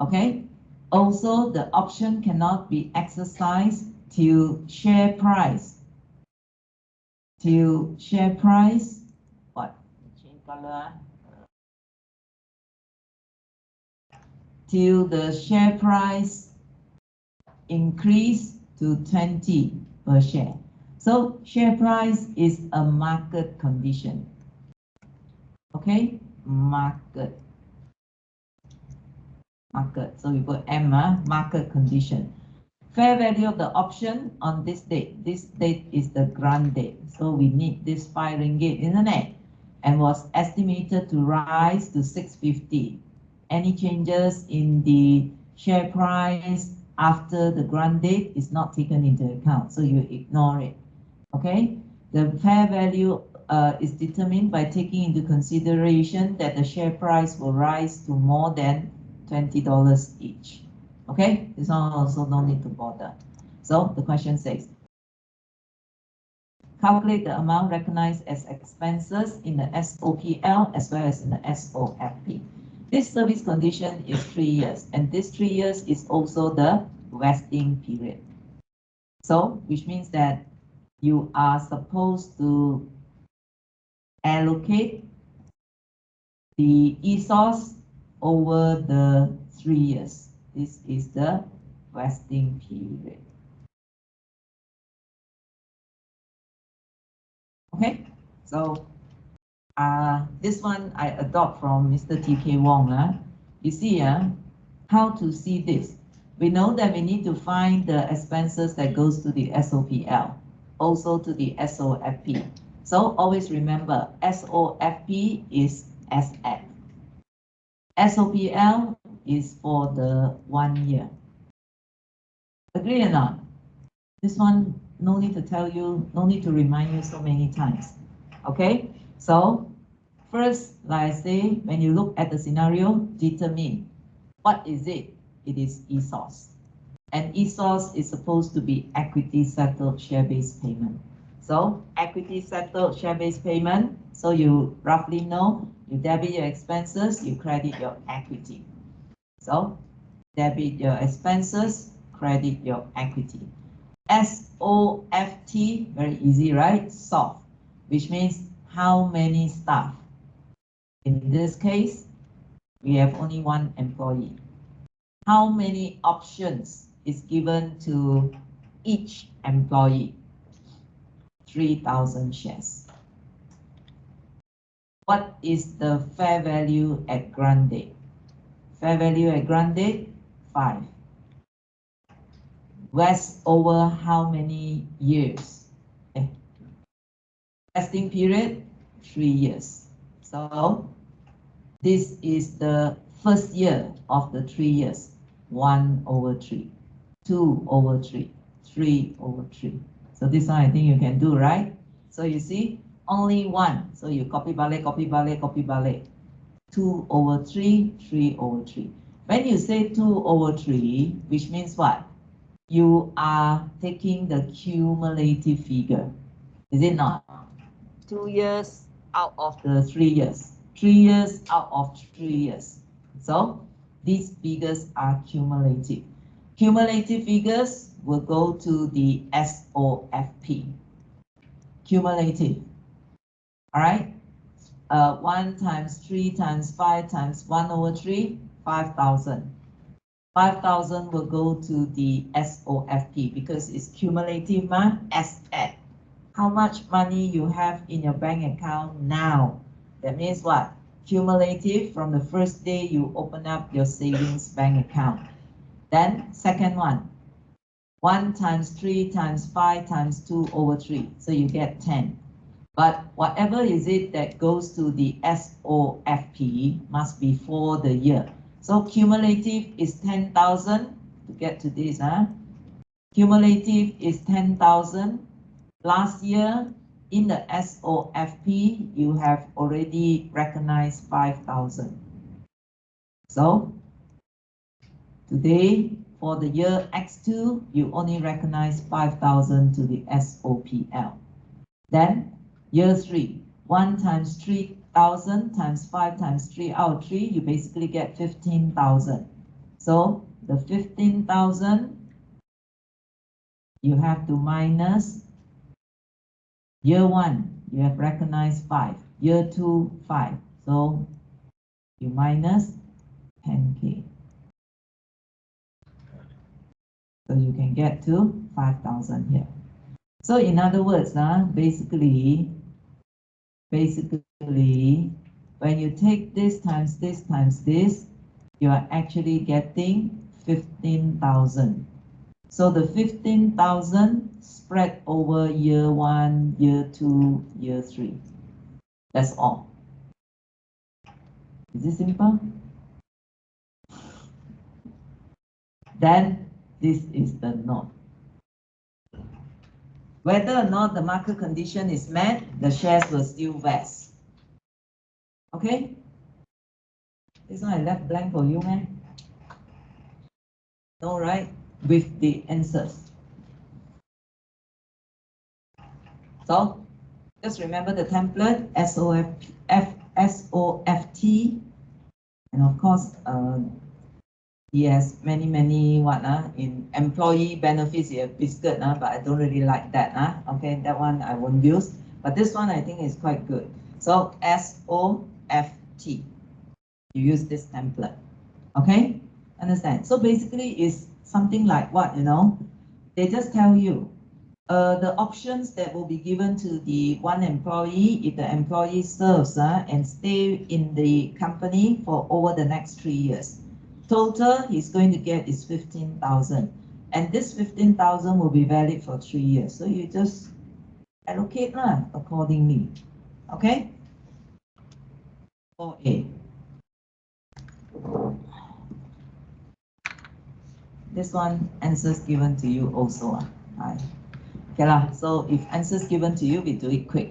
Okay? Also, the option cannot be exercised till share price. Till share price, what? Change color. Till the share price increase to 20 per share. So share price is a market condition. Okay, market. So we put M, market condition. Fair value of the option on this date. This date is the grant date. So we need this 5 ringgit, isn't it? And was estimated to rise to 650. Any changes in the share price after the grant date is not taken into account, so you ignore it. Okay, the fair value is determined by taking into consideration that the share price will rise to more than $20 each. Okay, this one also no need to bother. So the question says, calculate the amount recognized as expenses in the SOPL as well as in the SOFP. This service condition is 3 years, and this 3 years is also the vesting period. So, which means that you are supposed to allocate the ESOS over the 3 years. This is the vesting period. Okay, so this one I adopt from Mr. T.K. Wong. You see, how to see this. We know that we need to find the expenses that goes to the SOPL. also to the SOFP. So always remember, SOFP is SF. SOPL is for the 1 year. Agree or not? This one, no need to tell you, no need to remind you so many times. Okay, so first, like I say, when you look at the scenario, determine what is it? It is ESOS. And ESOS is supposed to be equity settled share-based payment. So equity settled share-based payment, so you roughly know, you debit your expenses, you credit your equity. So debit your expenses, credit your equity. SOFT, very easy, right? Soft, which means how many staff. In this case, we have only 1 employee. How many options is given to each employee? 3,000 shares. What is the fair value at grant date? Fair value at grant date, 5. Vest over how many years? Vesting period, 3 years. So this is the first year of the 3 years. 1/3, 2/3, 3/3. So this one I think you can do, right? So you see, only 1. So you copy balik, copy balik, copy balik. 2/3, 3/3. When you say 2/3, which means what? You are taking the cumulative figure. Is it not? 2 years out of the 3 years. 3 years out of 3 years. So these figures are cumulative. Cumulative figures will go to the SOFP. Cumulative. All right. 1 times 3 times 5 times 1/3, 5,000. 5,000 will go to the SOFP because it's cumulative, asset. How much money you have in your bank account now? That means what? Cumulative from the first day you open up your savings bank account. Then second one, 1 times 3 times 5 times 2/3. So you get 10. But whatever is it that goes to the SOFP must be for the year. So cumulative is 10,000 to get to this. Cumulative is 10,000. Last year in the SOFP, you have already recognized 5,000. So today for the year X2, you only recognize 5,000 to the SOPL. Then year 3, 1 times 3,000 times 5 times 3/3, you basically get 15,000. So the 15,000, you have to minus year 1, you have recognized 5. Year 2, 5. So you minus 10K. So you can get to 5,000 here. So in other words, basically, when you take this times this times this, you are actually getting 15,000. So the 15,000 spread over year 1, year 2, year 3. That's all. Is it simple? Then this is the note. Whether or not the market condition is met, the shares will still vest. Okay? This one I left blank for you, man. No, right? With the answers. So just remember the template, SOFT, and of course, yes, many in employee benefits, you have biscuit, but I don't really like that. Okay, that one I won't use. But this one I think is quite good. So SOFT, you use this template. Okay, understand? So basically it's something like what, they just tell you the options that will be given to the 1 employee if the employee serves and stay in the company for over the next 3 years. Total he's going to get is 15,000, and this 15,000 will be valid for 3 years. So you just allocate lah accordingly. Okay? 4A. This one, answers given to you also. Okay lah, so if answers given to you, we do it quick.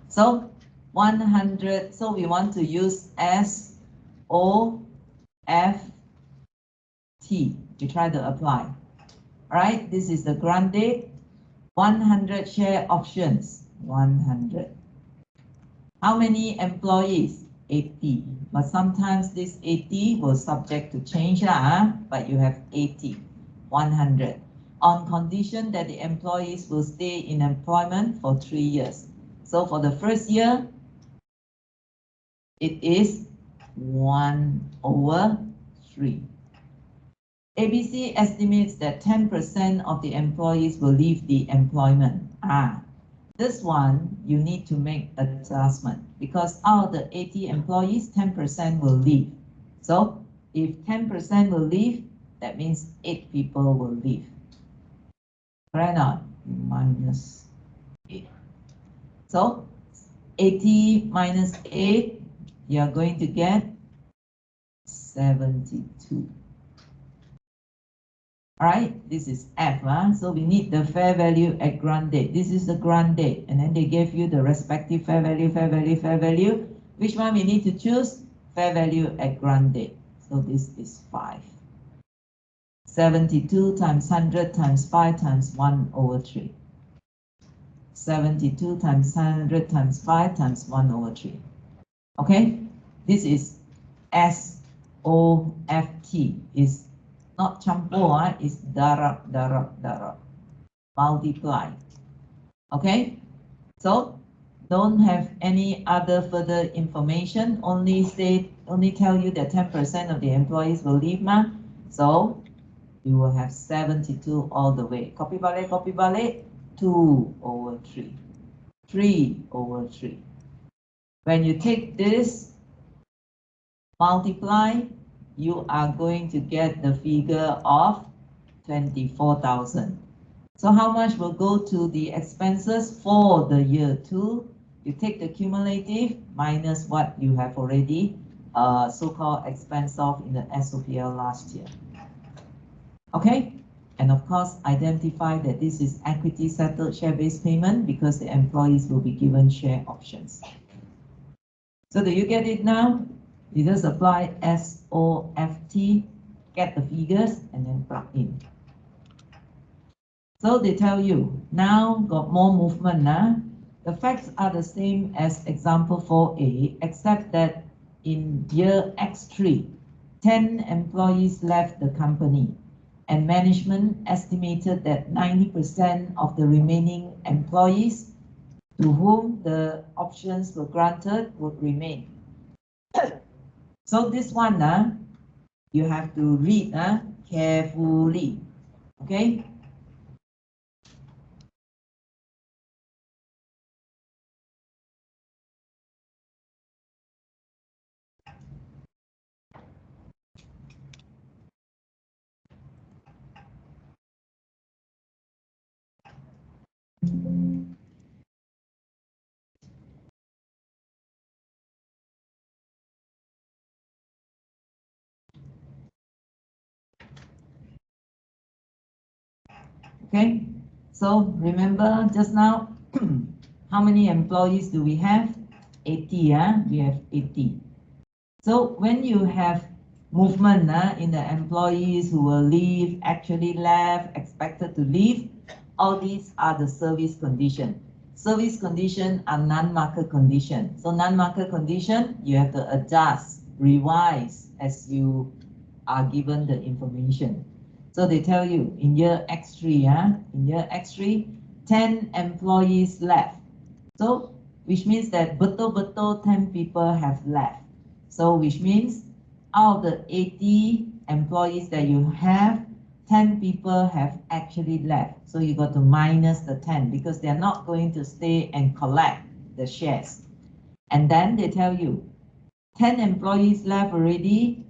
So 100, so we want to use S, O, F, T. We try to apply. Alright, this is the grant date. 100 share options. 100. How many employees? 80. But sometimes this 80 will subject to change lah, but you have 80. 100. On condition that the employees will stay in employment for 3 years. So for the first year, it is 1/3. ABC estimates that 10% of the employees will leave the employment. This one, you need to make adjustment because out of the 80 employees, 10% will leave. So if 10% will leave, that means 8 people will leave. Correct or not? Minus 8. So 80 minus 8, you are going to get 72. Alright, this is F. So we need the fair value at grant date. This is the grant date. And then they gave you the respective fair value, fair value, fair value. Which one we need to choose? Fair value at grant date. So this is 5. 72 times 100 times 5 times 1/3. 72 times 100 times 5 times 1/3. Okay, this is SOFT. Is not campur, it's darab, multiply. Okay, so don't have any other further information, only tell you that 10% of the employees will leave, so you will have 72 all the way. Copy balik, 2/3. 3/3. When you take this, multiply, you are going to get the figure of 24,000. So how much will go to the expenses for the year 2? You take the cumulative minus what you have already so-called expense of in the SOPL last year. Okay, and of course identify that this is equity settled share-based payment because the employees will be given share options. So do you get it now? You just apply SOFT, get the figures, and then plug in. So they tell you, now got more movement. The facts are the same as example 4A, except that in year X3, 10 employees left the company, and management estimated that 90% of the remaining employees to whom the options were granted would remain. So this one, you have to read carefully. Okay? Okay, so remember just now, how many employees do we have? 80, we have 80. So when you have movement in the employees who will leave, actually left, expected to leave, all these are the service condition. Service condition are non-market condition. So non-market condition, you have to adjust, revise as you are given the information. So they tell you in year X3, in year X3, 10 employees left. So which means that betul-betul 10 people have left. So which means out of the 80 employees that you have, 10 people have actually left. So you got to minus the 10 because they're not going to stay and collect the shares. And then they tell you 10 employees left already,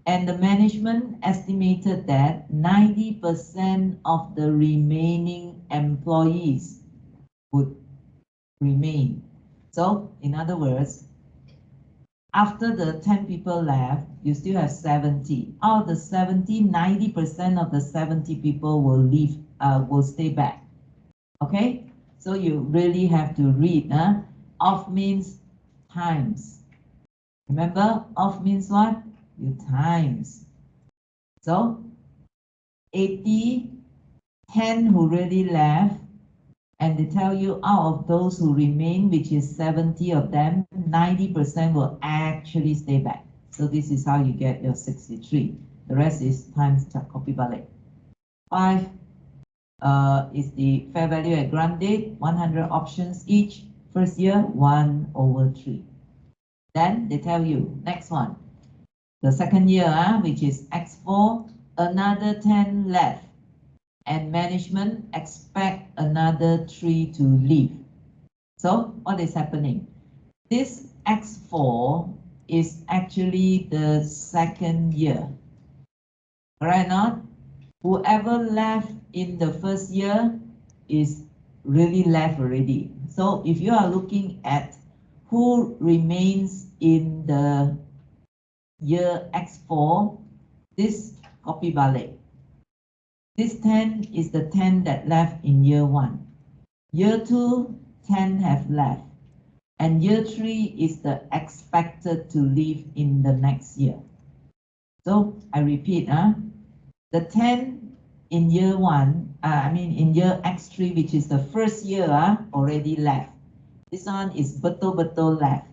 and the management estimated that 90% of the remaining employees would remain. So in other words, after the 10 people left, you still have 70. Out of the 70, 90% of the 70 people will leave, will stay back. Okay? So you really have to read. Of means times. Remember, of means what? You times. So 80, 10 who really left, and they tell you out of those who remain, which is 70 of them, 90% will actually stay back. So this is how you get your 63. The rest is times copy balik. 5 is the fair value at grant date, 100 options each. First year, 1/3. Then they tell you, next one, the second year, which is X4, another 10 left. And management expect another 3 to leave. So what is happening? This X4 is actually the second year. Correct or not? Whoever left in the first year is really left already. So if you are looking at who remains in the year X4, this copy balik. This 10 is the 10 that left in year 1. Year 2, 10 have left. And year 3 is the expected to leave in the next year. So I repeat, the 10 in year 1, in year X3, which is the first year, already left. This one is betul-betul left.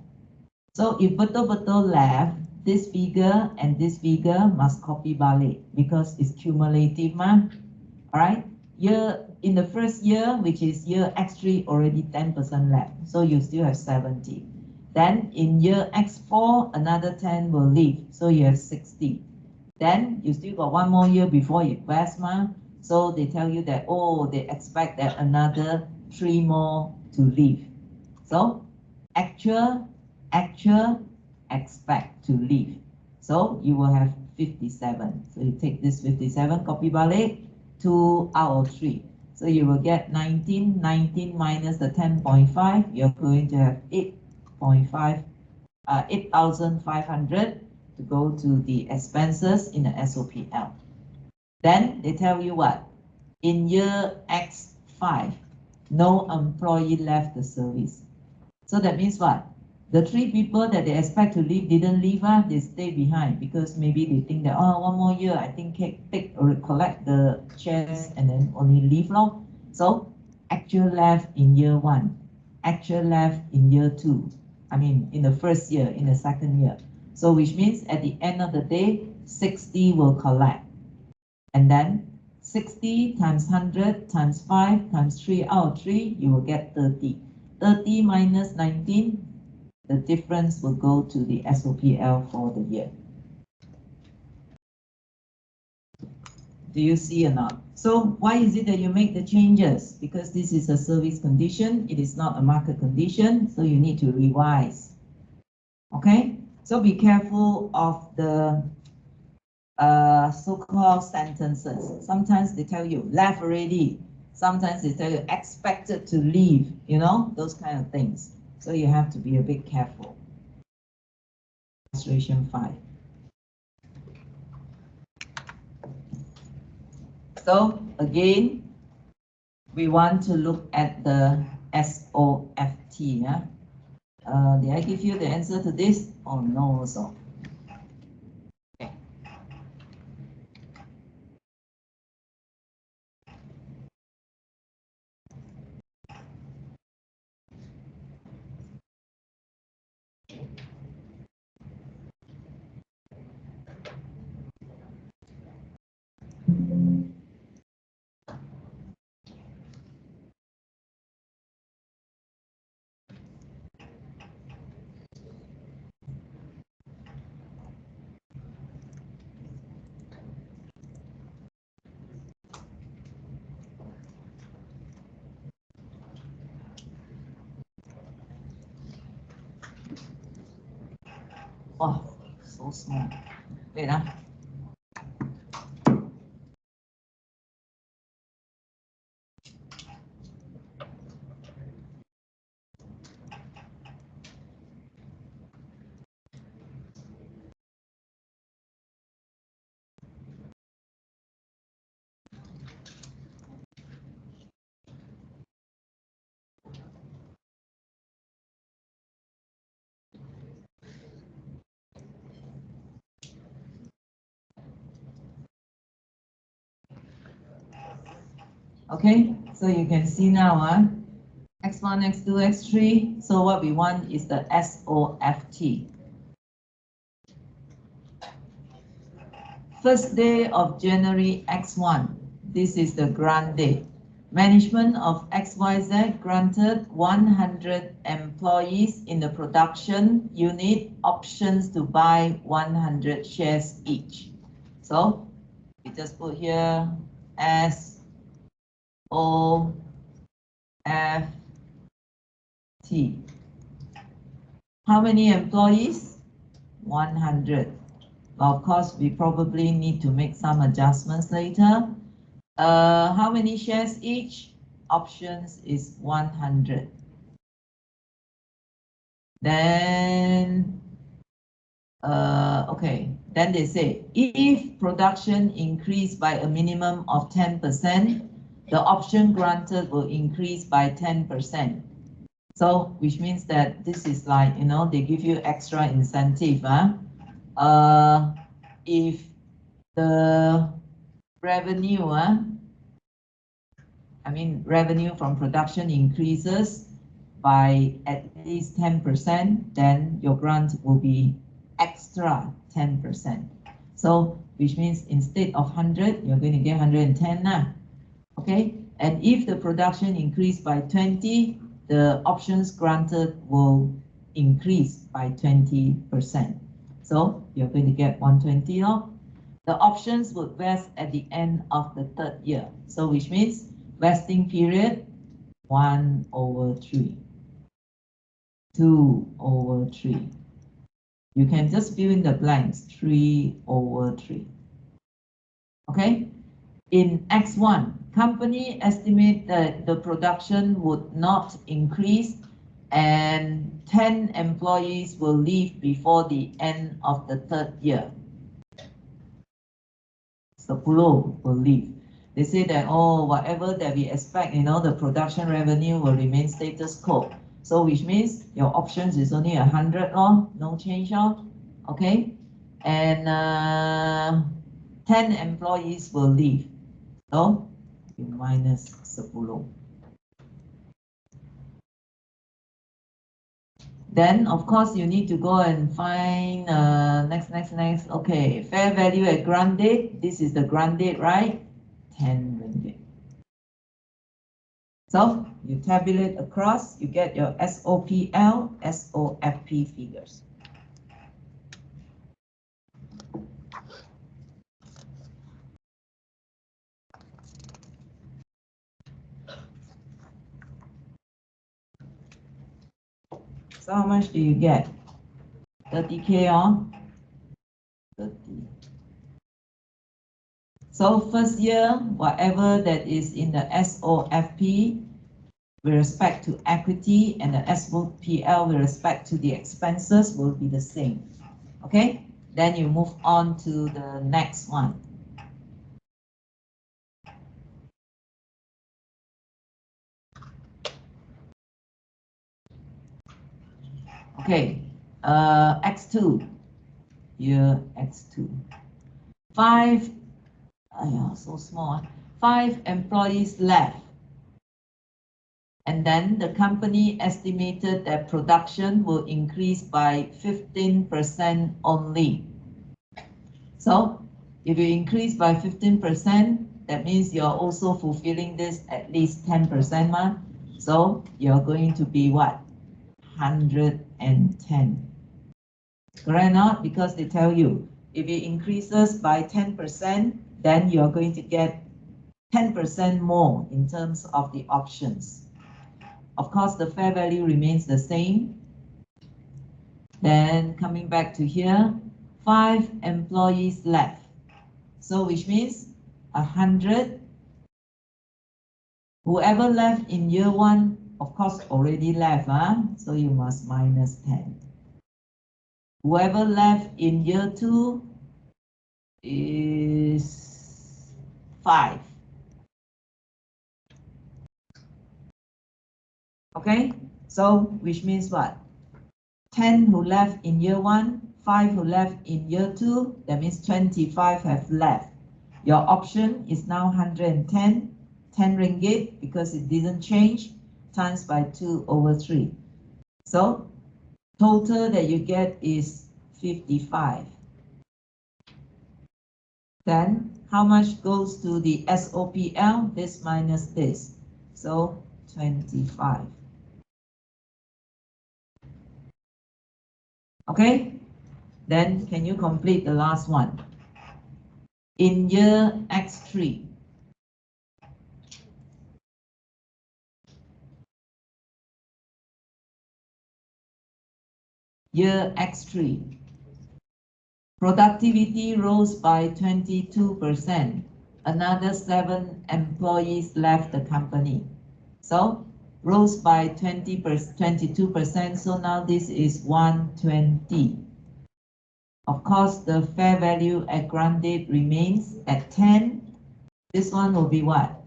So if betul-betul left, this figure and this figure must copy balik because it's cumulative, alright? In the first year, which is year X3, already 10% left, so you still have 70. Then in year X4, another 10 will leave, so you have 60. Then you still got one more year before you vest, so they tell you that, oh, they expect that another 3 more to leave. So actual, expect to leave. So you will have 57. So you take this 57, copy balik, 2 out of 3. So you will get 19, 19 minus the 10.5, you're going to have 8,500 to go to the expenses in the SOPL. Then they tell you what? In year X5, no employee left the service. So that means what? The 3 people that they expect to leave didn't leave, they stay behind because maybe they think that, oh, 1 more year, I think take or collect the shares and then only leave. So actual left in year 1, actual left in year 2. In the first year, in the second year. So which means at the end of the day, 60 will collect. And then 60 times 100 times 5 times 3 out of 3, you will get 30. 30 minus 19, the difference will go to the SOPL for the year. Do you see or not? So why is it that you make the changes? Because this is a service condition, it is not a market condition, so you need to revise. Okay, so be careful of the so-called sentences. Sometimes they tell you left already, sometimes they tell you expected to leave, those kind of things. So you have to be a bit careful. Illustration 5. So again, we want to look at the SOFT. Did I give you the answer to this? Oh no, also. Okay. Oh, so small. Wait, Okay, so you can see now, X1, X2, X3. So what we want is the SOFT. First day of January X1. This is the grant date. Management of XYZ granted 100 employees in the production unit options to buy 100 shares each. So we just put here SOFT. How many employees? 100. Of course, we probably need to make some adjustments later. How many shares each? Options is 100. Then, okay, then they say, if production increased by a minimum of 10%, the option granted will increase by 10%. So, which means that this is like, you know, they give you extra incentive. If the revenue, revenue from production increases by at least 10%, then your grant will be extra 10%. So, which means instead of 100, you're going to get 110 now. Okay, and if the production increased by 20, the options granted will increase by 20%. So you're going to get 120 off. The options would vest at the end of the third year. So which means vesting period 1/3. 2/3. You can just fill in the blanks, 3/3. Okay? In X1, company estimate that the production would not increase and 10 employees will leave before the end of the third year. 10 will leave. They say that, oh, whatever that we expect, you know, the production revenue will remain status quo. So which means your options is only 100, no change, okay? And 10 employees will leave. So you minus 10. Then, of course, you need to go and find next. Okay, fair value at grant date. This is the grant date, right? 10 ringgit. So you tabulate across, you get your SOPL, SOFP figures. So how much do you get? 30K on 30. So first year, whatever that is in the SOFP with respect to equity and the SOPL with respect to the expenses will be the same. Okay, then you move on to the next one. Okay, X2, year X2. 5, so small, 5 employees left. And then the company estimated that production will increase by 15% only. So if you increase by 15%, that means you're also fulfilling this at least 10%, so you're going to be what? 110. Correct or not? Because they tell you, if it increases by 10%, then you're going to get 10% more in terms of the options. Of course, the fair value remains the same. Then coming back to here, 5 employees left. So which means 100. Whoever left in year 1, of course, already left, so you must minus 10. Whoever left in year 2 is 5. Okay, so which means what? 10 who left in year 1, 5 who left in year 2, that means 25 have left. Your option is now 110, 10 ringgit because it didn't change, times by 2/3. So total that you get is 55. Then how much goes to the SOPL? This minus this. So 25. Okay? Then can you complete the last one? In year X3, year X3, productivity rose by 22%. Another 7 employees left the company. So rose by 22%. So now this is 120. Of course, the fair value at grant date remains at 10. This one will be what?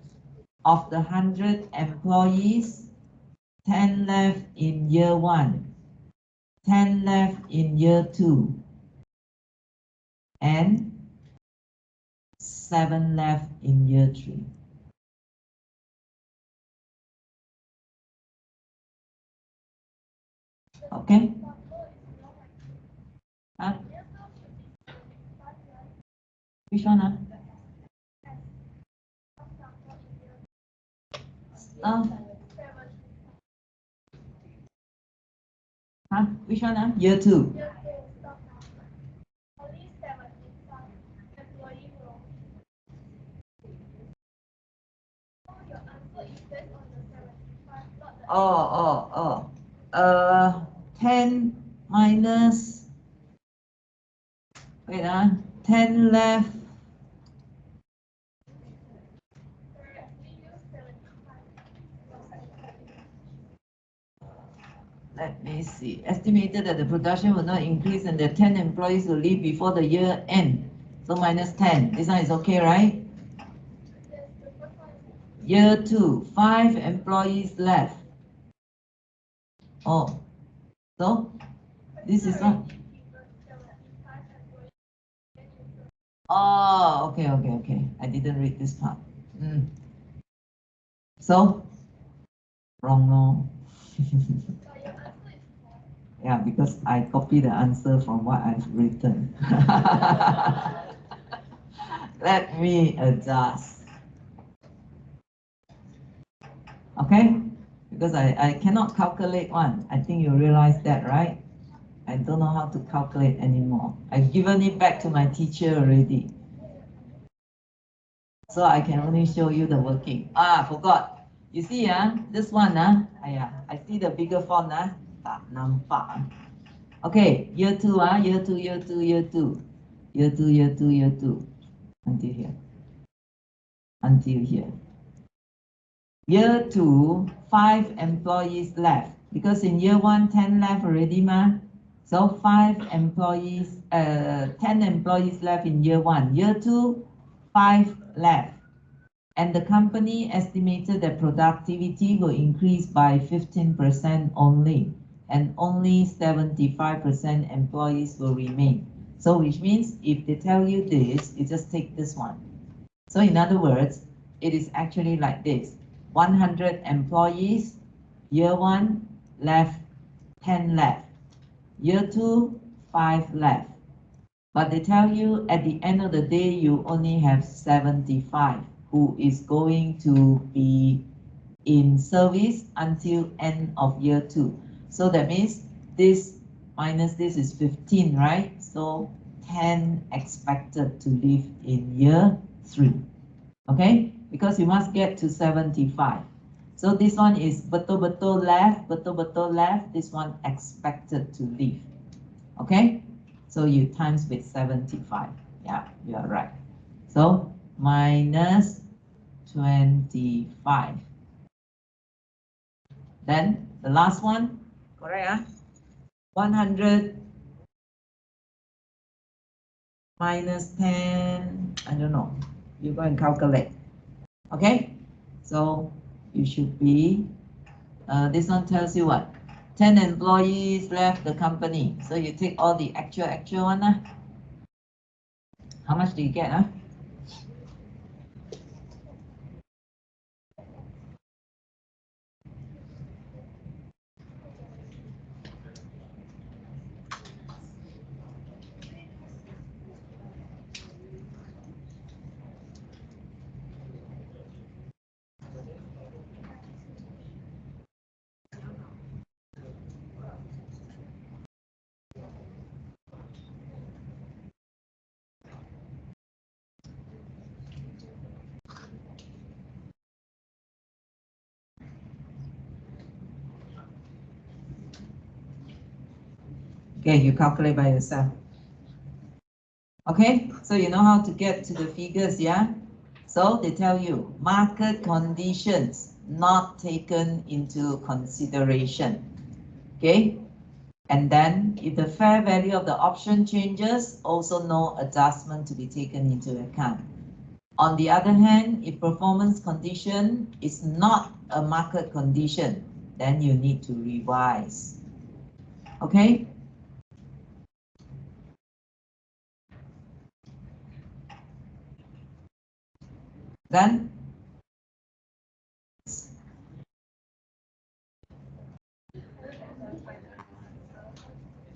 Of the 100 employees, 10 left in year 1, 10 left in year 2, and 7 left in year 3. Okay? Huh? Which one? Which one? Year 2. Oh. 10 minus, wait, 10 left. Let me see. Estimated that the production will not increase and that 10 employees will leave before the year end. So minus 10. This one is okay, right? Year 2, 5 employees left. Oh, so this is what? Oh, okay. I didn't read this part. So, wrong, no. Yeah, because I copy the answer from what I've written. Let me adjust. Okay? Because I cannot calculate one. I think you realize that, right? I don't know how to calculate anymore. I've given it back to my teacher already. So I can only show you the working. Forgot. You see, this one, I see the bigger font, tak nampak. Okay, year 2, year 2. Until here. Until here. Year 2, 5 employees left. Because in year 1, 10 left already, So 5 employees, 10 employees left in year 1. Year 2, 5 left. And the company estimated that productivity will increase by 15% only, and only 75% employees will remain. So which means if they tell you this, you just take this one. So in other words, it is actually like this. 100 employees, year 1 left, 10 left. Year 2, 5 left. But they tell you at the end of the day, you only have 75 who is going to be in service until end of year 2. So that means this minus this is 15, right? So 10 expected to live in year 3. Okay? Because you must get to 75. So this one is betul-betul left, this one expected to live. Okay? So you times with 75. Yeah, you are right. So minus 25. Then the last one, correct? 100 minus 10, I don't know. You go and calculate. Okay? So you should be, this one tells you what? 10 employees left the company. So you take all the actual one. How much do you get? Okay, you calculate by yourself. Okay, so you know how to get to the figures, yeah? So they tell you market conditions not taken into consideration. Okay, and then if the fair value of the option changes, also no adjustment to be taken into account. On the other hand, if performance condition is not a market condition, then you need to revise. Okay? Then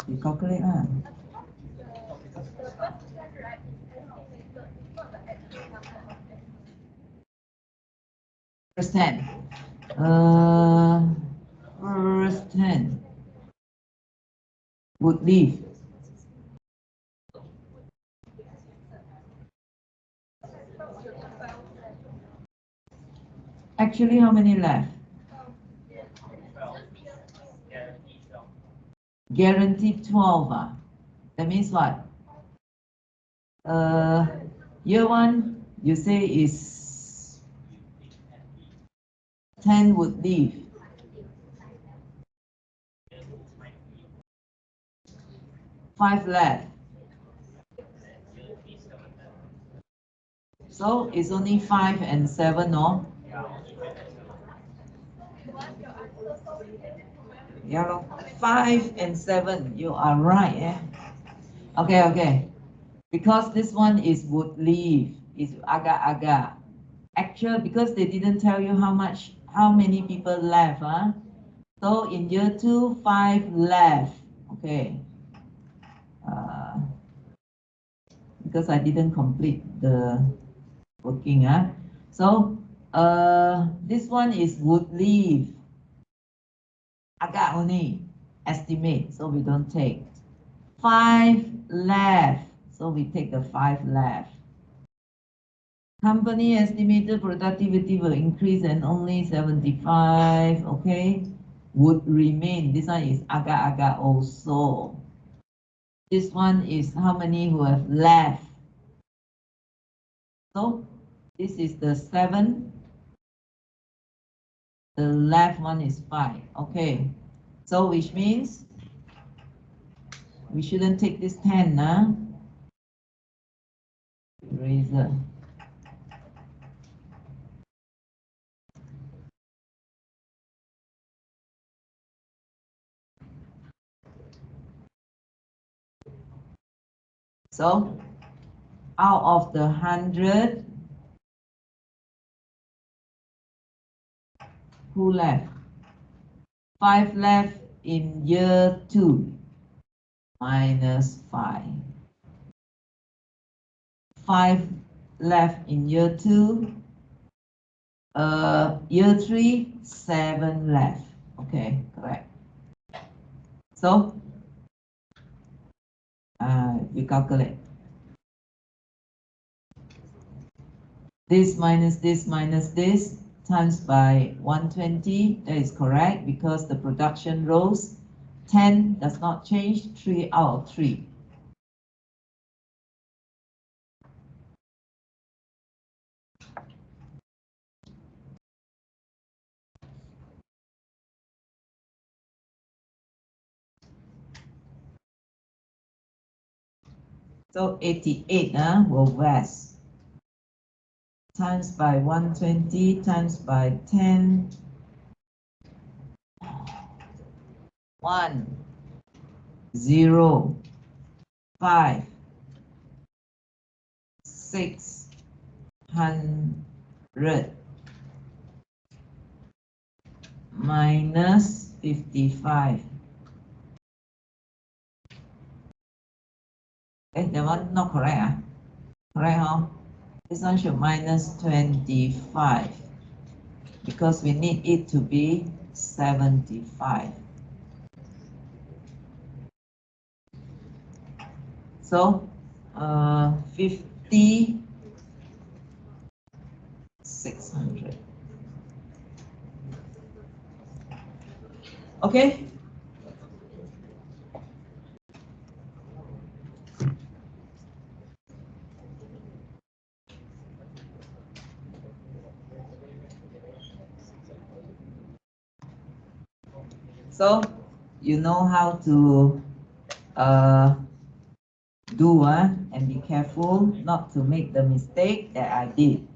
you calculate lah. First 10. First 10 would leave. Actually, how many left? Guaranteed 12. That means what? Year 1, you say is 10 would leave. 5 left. So it's only 5 and 7, no? Yeah, 5 and 7, you are right, eh? Okay, okay. Because this one is would leave, is agak-agak. Actual, because they didn't tell you how many people left, huh? So in year 2, 5 left. Okay. Because I didn't complete the working, huh? So this one is would leave. Agak only estimate, so we don't take. 5 left, so we take the 5 left. Company estimated productivity will increase and only 75, okay? Would remain. This one is agak-agak also. This one is how many who have left. So this is the 7. The left one is 5. Okay. So which means we shouldn't take this 10, huh? Eraser. So out of the 100, who left? 5 left in year 2, minus 5. 5 left in year 2. Year 3, 7 left. Okay, correct. So you calculate. This minus this minus this times by 120, that is correct because the production rose. 10 does not change, 3 out of 3. So 88 will vest. Times by 120 times by 10. 1, 0, 5, 600 minus 55. That one not correct, correct, huh? This one should minus 25 because we need it to be 75. So 50, 600. Okay. So you know how to do and be careful not to make the mistake that I did.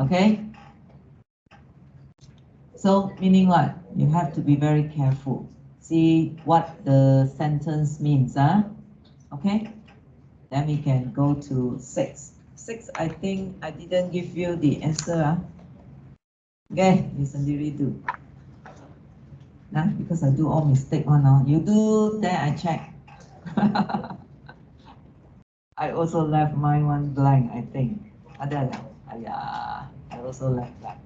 Okay? So meaning what? You have to be very careful. See what the sentence means, okay? Then we can go to 6. 6, I think I didn't give you the answer. Okay, you sendiri do. Nah, because I do all mistake one. You do, then I check. I also left mine one blank, I think. Ada lah. Ayah, I also left blank.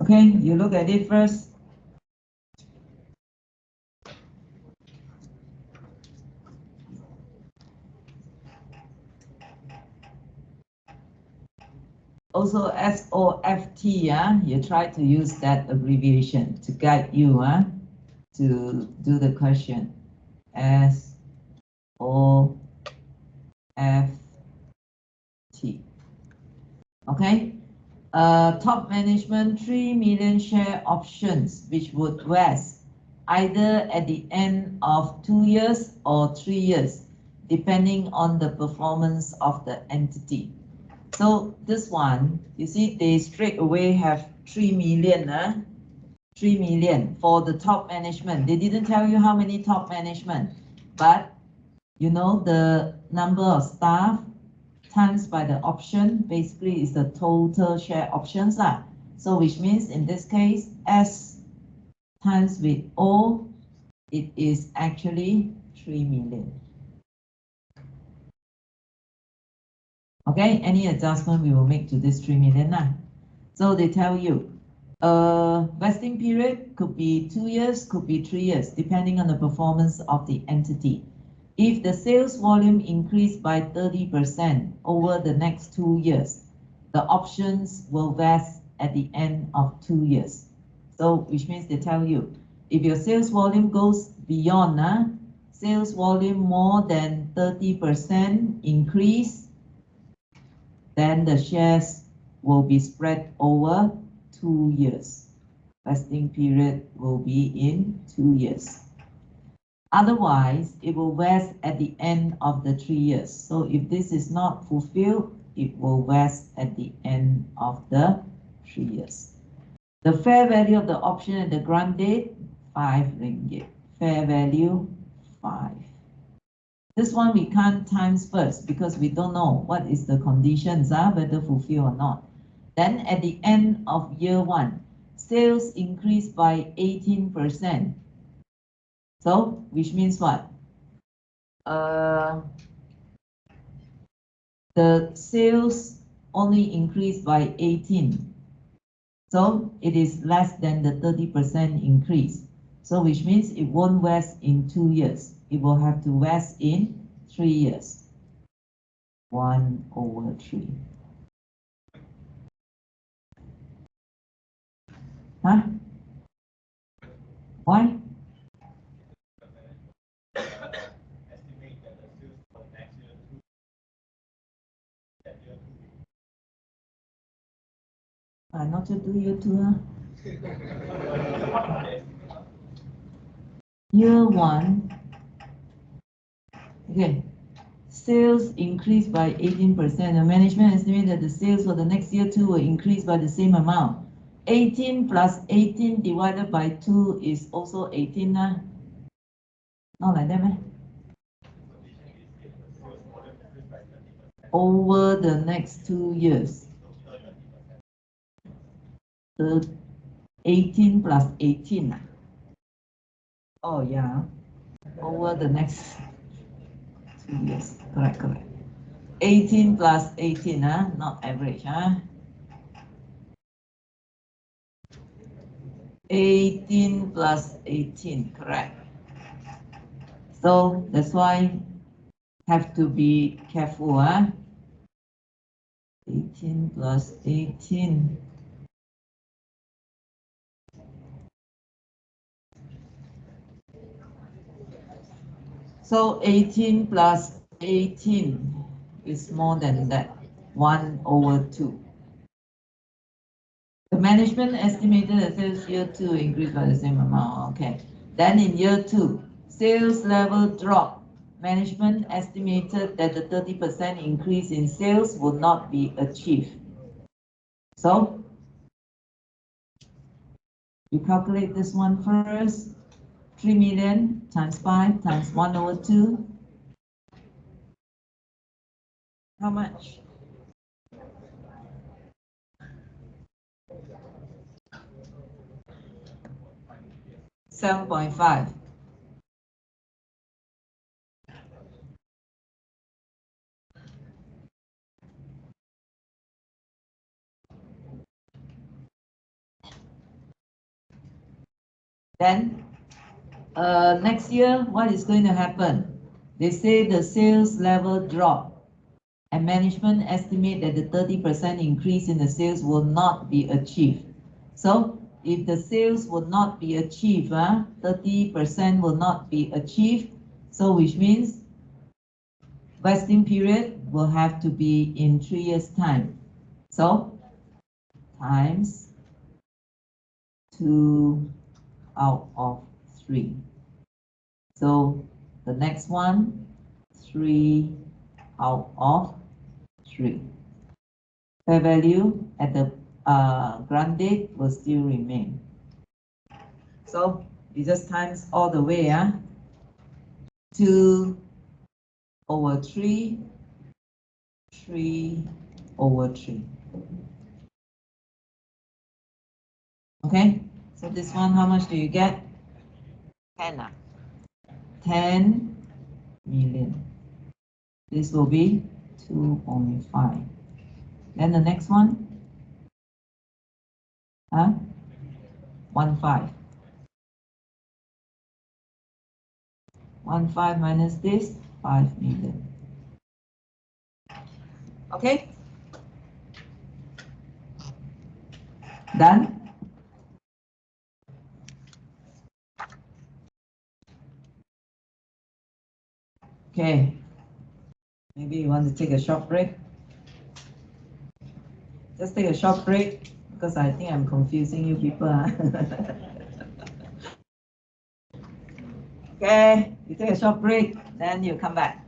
Okay, you look at it first. Also SOFT, you try to use that abbreviation to guide you to do the question. SOFT. Okay. Top management 3 million share options which would vest either at the end of 2 years or 3 years, depending on the performance of the entity. So this one, you see, they straight away have 3 million, 3 million for the top management. They didn't tell you how many top management, but you know the number of staff times by the option basically is the total share options. So which means in this case, S times with O, it is actually 3 million. Okay, any adjustment we will make to this 3 million. So they tell you, vesting period could be 2 years, could be 3 years, depending on the performance of the entity. If the sales volume increased by 30% over the next 2 years, the options will vest at the end of 2 years. So which means they tell you, if your sales volume goes beyond, sales volume more than 30% increase, then the shares will be spread over 2 years. Vesting period will be in 2 years. Otherwise, it will vest at the end of the 3 years. So if this is not fulfilled, it will vest at the end of the 3 years. The fair value of the option at the grant date, 5 ringgit. Fair value, 5. This one we can't times first because we don't know what is the conditions, whether fulfill or not. Then at the end of year 1, sales increased by 18%. So, which means what? The sales only increased by 18. So it is less than the 30% increase. So which means it won't vest in 2 years. It will have to vest in 3 years. 1/3. Huh? Why? Not to do year 2. Year 1. Okay. Sales increased by 18%. The management estimates that the sales for the next year 2 will increase by the same amount. 18 plus 18 divided by 2 is also 18. Not like that, man. Over the next 2 years. 18 plus 18. Oh, yeah. over the next 2 years. Correct. 18 plus 18, not average. 18 plus 18, correct. So that's why have to be careful. 18 plus 18. So 18 plus 18 is more than that, 1/2. The management estimated the sales year 2 increased by the same amount. Okay. Then in year 2, sales level drop. Management estimated that the 30% increase in sales would not be achieved. So you calculate this one first. 3 million times 5 times 1/2. How much? 7.5. Then next year, what is going to happen? They say the sales level drop, and management estimate that the 30% increase in the sales will not be achieved. So if the sales will not be achieved, 30% will not be achieved, so which means vesting period will have to be in 3 years' time. So times 2 out of 3. So the next one, 3 out of 3. Fair value at the grant date will still remain. So you just times all the way, 2/3, 3/3. Okay, so this one, how much do you get? 10. 10 million. This will be 2.5. Then the next one, 1.5. 1.5 minus this, 5 million. Okay? Done? Okay. Maybe you want to take a short break? Just take a short break because I think I'm confusing you people. Okay, you take a short break, then you come back.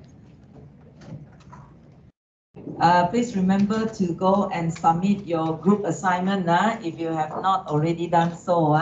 Please remember to go and submit your group assignment if you have not already done so.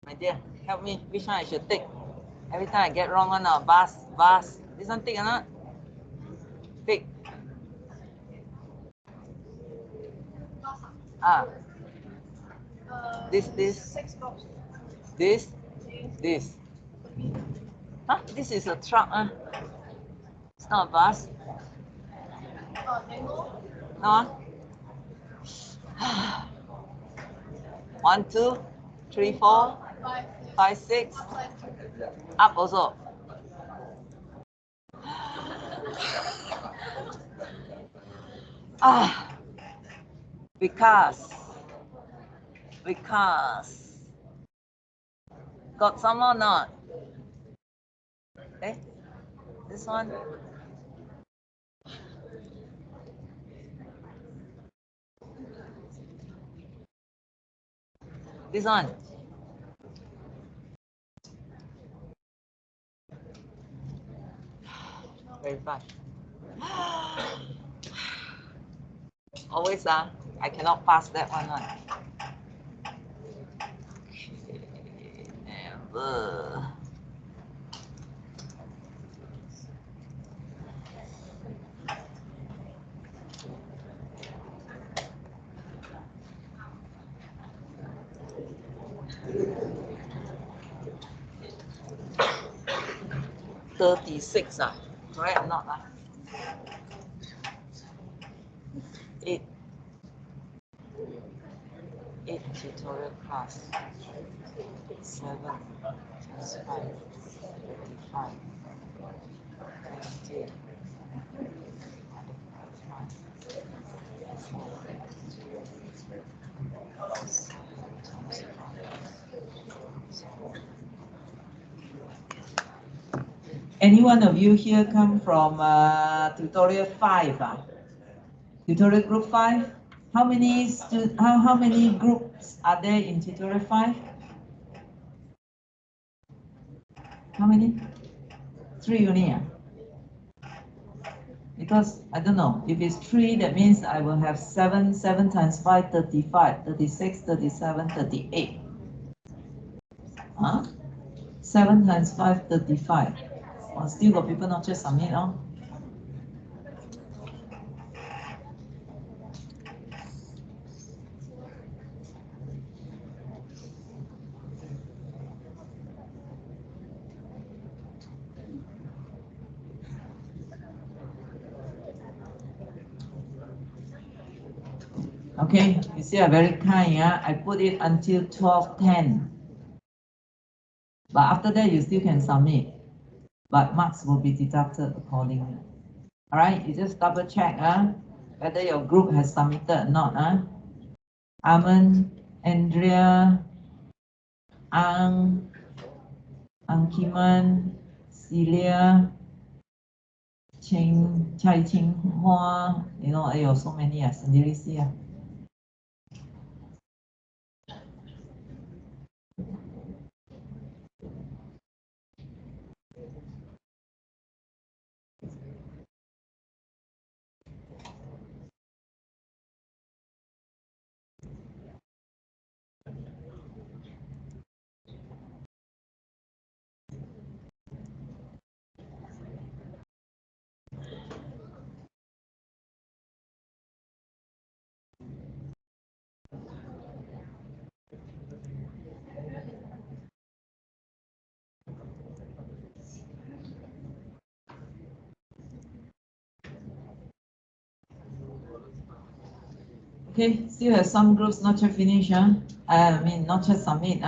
My dear, help me. Which one I should take? Every time I get wrong on vast. This one thick or not? Thick. Ah. This. Huh? This is a truck, It's not a bus. No. 1, 2, 3, 4, 5, 6. Up also. Because got some or not? This one. This one. Very fast. Always I cannot pass that one. Never. $36, correct or not? 8 tutorial class. 7 times 5, 35, 20. Any one of you here come from tutorial 5? Tutorial group 5? How many groups are there in tutorial 5? How many? 3 only. Because I don't know, if it's 3, that means I will have 7 times 5, 35, 36, 37, 38. 7 times 5, 35. Still got people not just submit. Okay, you see, I'm very kind. I put it until 12:10. But after that, you still can submit. But marks will be deducted accordingly. All right, you just double check whether your group has submitted or not. Armand, Andrea, Ang Kiman, Celia, Chai Ching Hua, so many. Sendiri see. Okay, still have some groups not yet finished. I mean, not yet submit.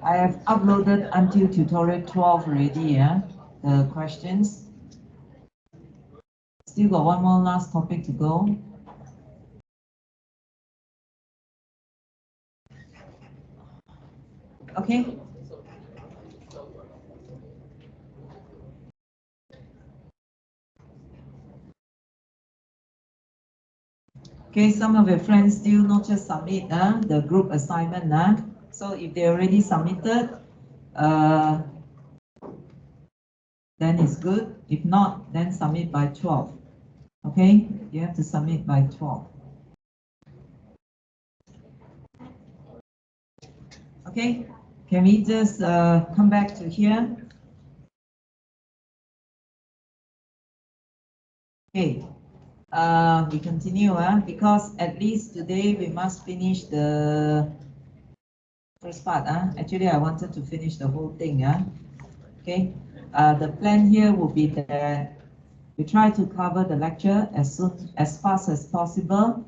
I have uploaded until tutorial 12 already, the questions. Still got one more last topic to go. Okay. Okay, some of your friends still not just submit the group assignment. So if they already submitted, then it's good. If not, then submit by 12. Okay, you have to submit by 12. Okay, can we just come back to here? Okay, we continue because at least today we must finish the first part. Actually, I wanted to finish the whole thing. Okay, the plan here will be that we try to cover the lecture as fast as possible,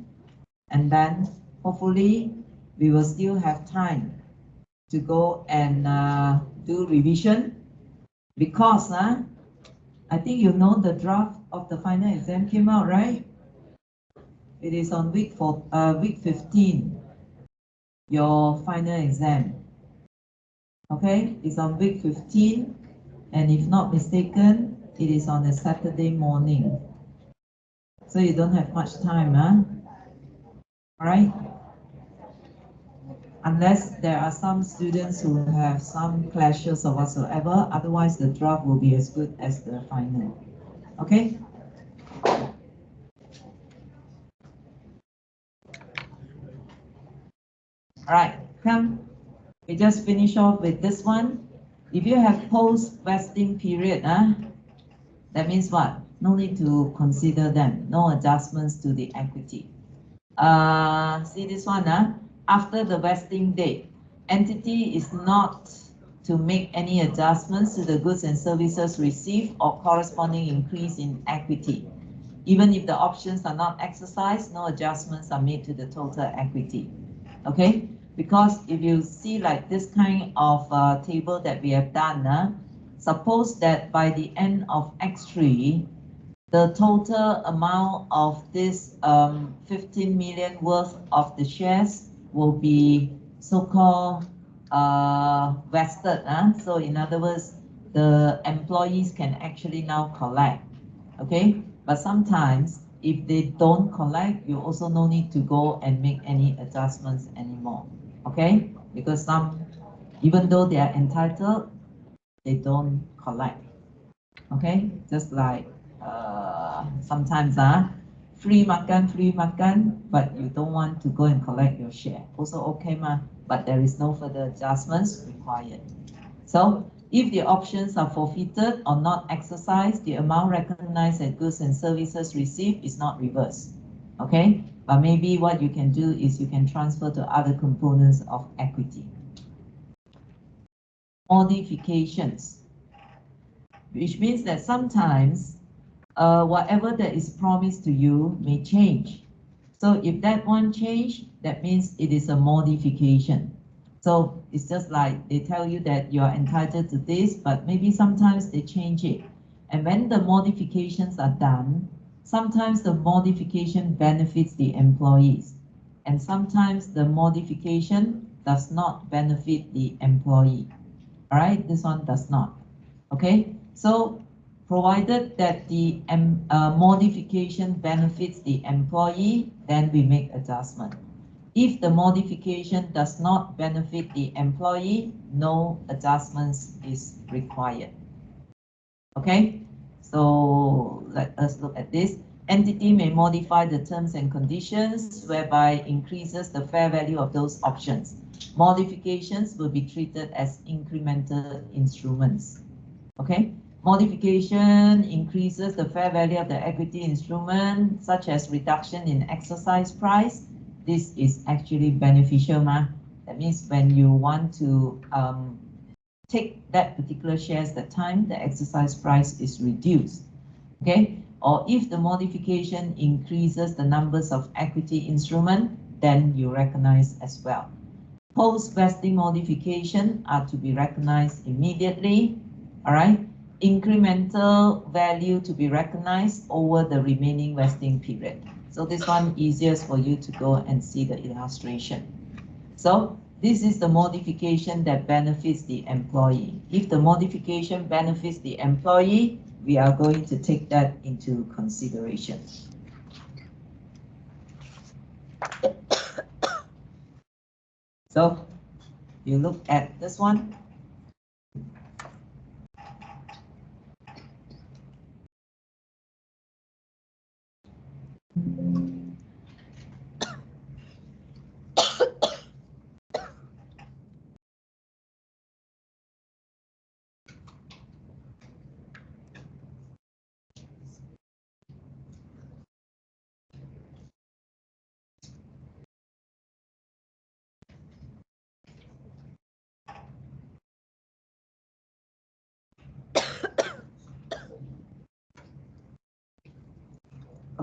and then hopefully we will still have time to go and do revision, because I think you know the draft of the final exam came out, right? It is on week 15, your final exam. Okay, it's on week 15, and if not mistaken, it is on a Saturday morning. So you don't have much time, all right? Unless there are some students who have some clashes or whatsoever, otherwise the draft will be as good as the final. Okay? Alright, come. We just finish off with this one. If you have post-vesting period, that means what? No need to consider them. No adjustments to the equity. See this one, after the vesting date, entity is not to make any adjustments to the goods and services received or corresponding increase in equity. Even if the options are not exercised, no adjustments are made to the total equity. Okay, because if you see like this kind of table that we have done, suppose that by the end of X3, the total amount of this 15 million worth of the shares will be so-called vested. So in other words, the employees can actually now collect. Okay, but sometimes if they don't collect, you also no need to go and make any adjustments anymore. Okay, because some, even though they are entitled, they don't collect. Okay, just like sometimes free makan, but you don't want to go and collect your share. Also okay but there is no further adjustments required. So if the options are forfeited or not exercised, the amount recognized as goods and services received is not reversed. Okay, but maybe what you can do is you can transfer to other components of equity. Modifications, which means that sometimes whatever that is promised to you may change. So if that one change, that means it is a modification. So it's just like they tell you that you are entitled to this, but maybe sometimes they change it. And when the modifications are done, sometimes the modification benefits the employees, and sometimes the modification does not benefit the employee. All right, this one does not. Okay, so provided that the modification benefits the employee, then we make adjustment. If the modification does not benefit the employee, no adjustments is required. Okay, so let us look at this. Entity may modify the terms and conditions whereby increases the fair value of those options. Modifications will be treated as incremental instruments. Okay, modification increases the fair value of the equity instrument, such as reduction in exercise price. This is actually beneficial. That means when you want to take that particular shares, that time the exercise price is reduced. Okay, or if the modification increases the numbers of equity instrument, then you recognize as well. Post-vesting modification are to be recognized immediately. All right, incremental value to be recognized over the remaining vesting period. So this one easiest for you to go and see the illustration. So this is the modification that benefits the employee. If the modification benefits the employee, we are going to take that into consideration. So you look at this one.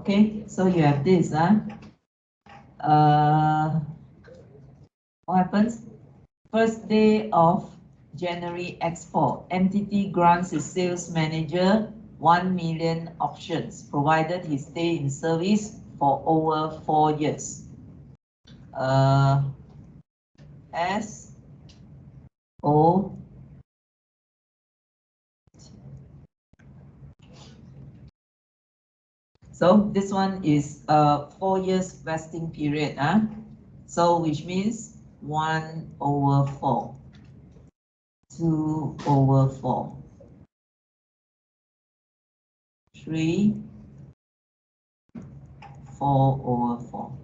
Okay, so you have this, what happens? First day of January X4, entity grants its sales manager 1 million options, provided he stay in service for over 4 years. S O So this one is 4 years vesting period, so which means 1/4, 2/4, 3, 4/4.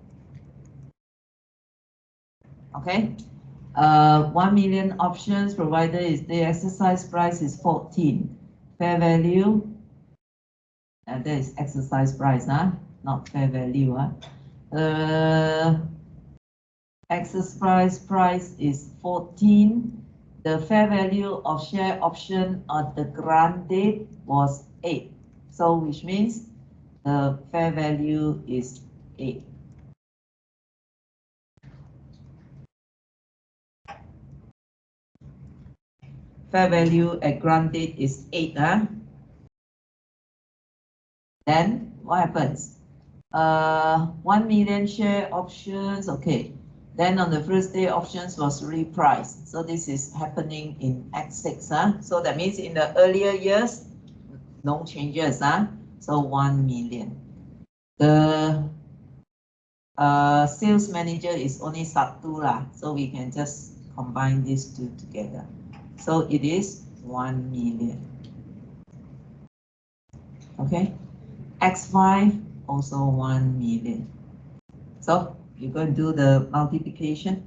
Okay, 1 million options provided is the exercise price is 14, fair value, and that is exercise price, not fair value. Exercise price is 14. The fair value of share option on the grant date was 8. So which means the fair value is 8. Fair value at grant date is 8. Then what happens? 1 million share options. Okay. Then on the first day, options was repriced. So this is happening in X6. So that means in the earlier years, no changes. So 1 million. The sales manager is only satu lah. So we can just combine these two together. So it is 1 million. Okay. X5 also 1 million. So you're going to do the multiplication.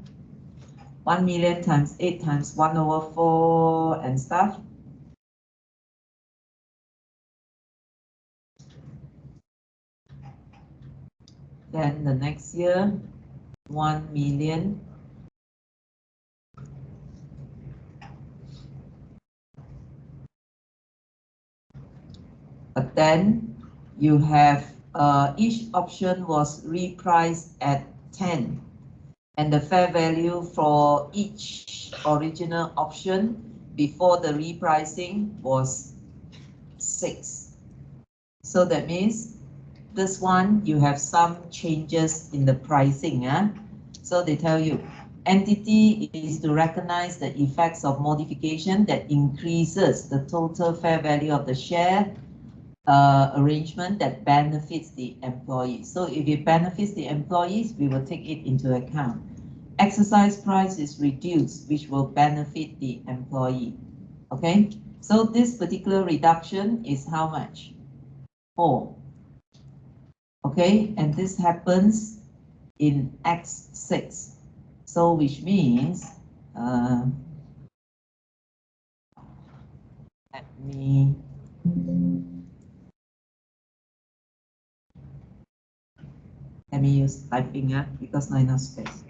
1 million times 8 times 1/4 and stuff. Then the next year, 1 million. But then you have each option was repriced at 10. And the fair value for each original option before the repricing was 6. So that means this one, you have some changes in the pricing. So they tell you, entity is to recognize the effects of modification that increases the total fair value of the share arrangement that benefits the employees. So if it benefits the employees, we will take it into account. Exercise price is reduced, which will benefit the employee. Okay, so this particular reduction is how much? 4. Okay, and this happens in X6. So which means, let me use typing because not enough space.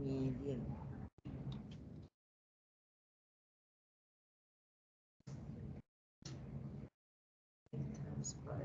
Medium. Times 5.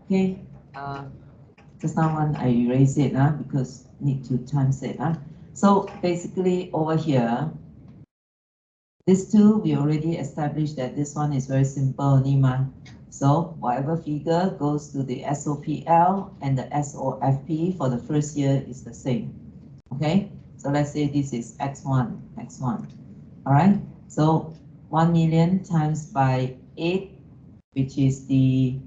Okay, just now one I erase it because need to times it. So basically over here, this two we already established that this one is very simple only So whatever figure goes to the SOPL and the SOFP for the first year is the same. Okay, so let's say this is X1. All right, so 1 million times by 8, which is the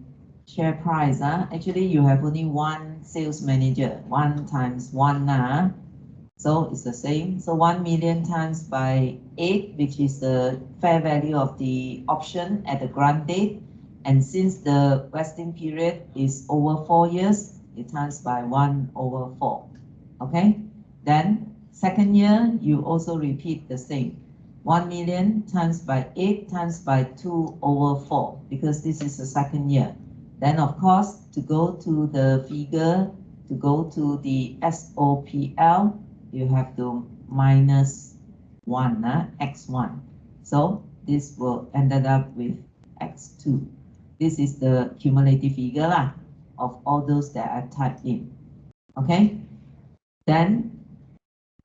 share price. Actually, you have only one sales manager. 1 times 1. So it's the same. So 1 million times by 8, which is the fair value of the option at the grant date. And since the vesting period is over 4 years, you times by 1/4. Okay? Then second year, you also repeat the same. 1 million times by 8 times by 2/4, because this is the second year. Then of course, to go to the figure, to go to the SOPL, you have to minus 1, X1. So this will ended up with X2. This is the cumulative figure of all those that I typed in. Okay? Then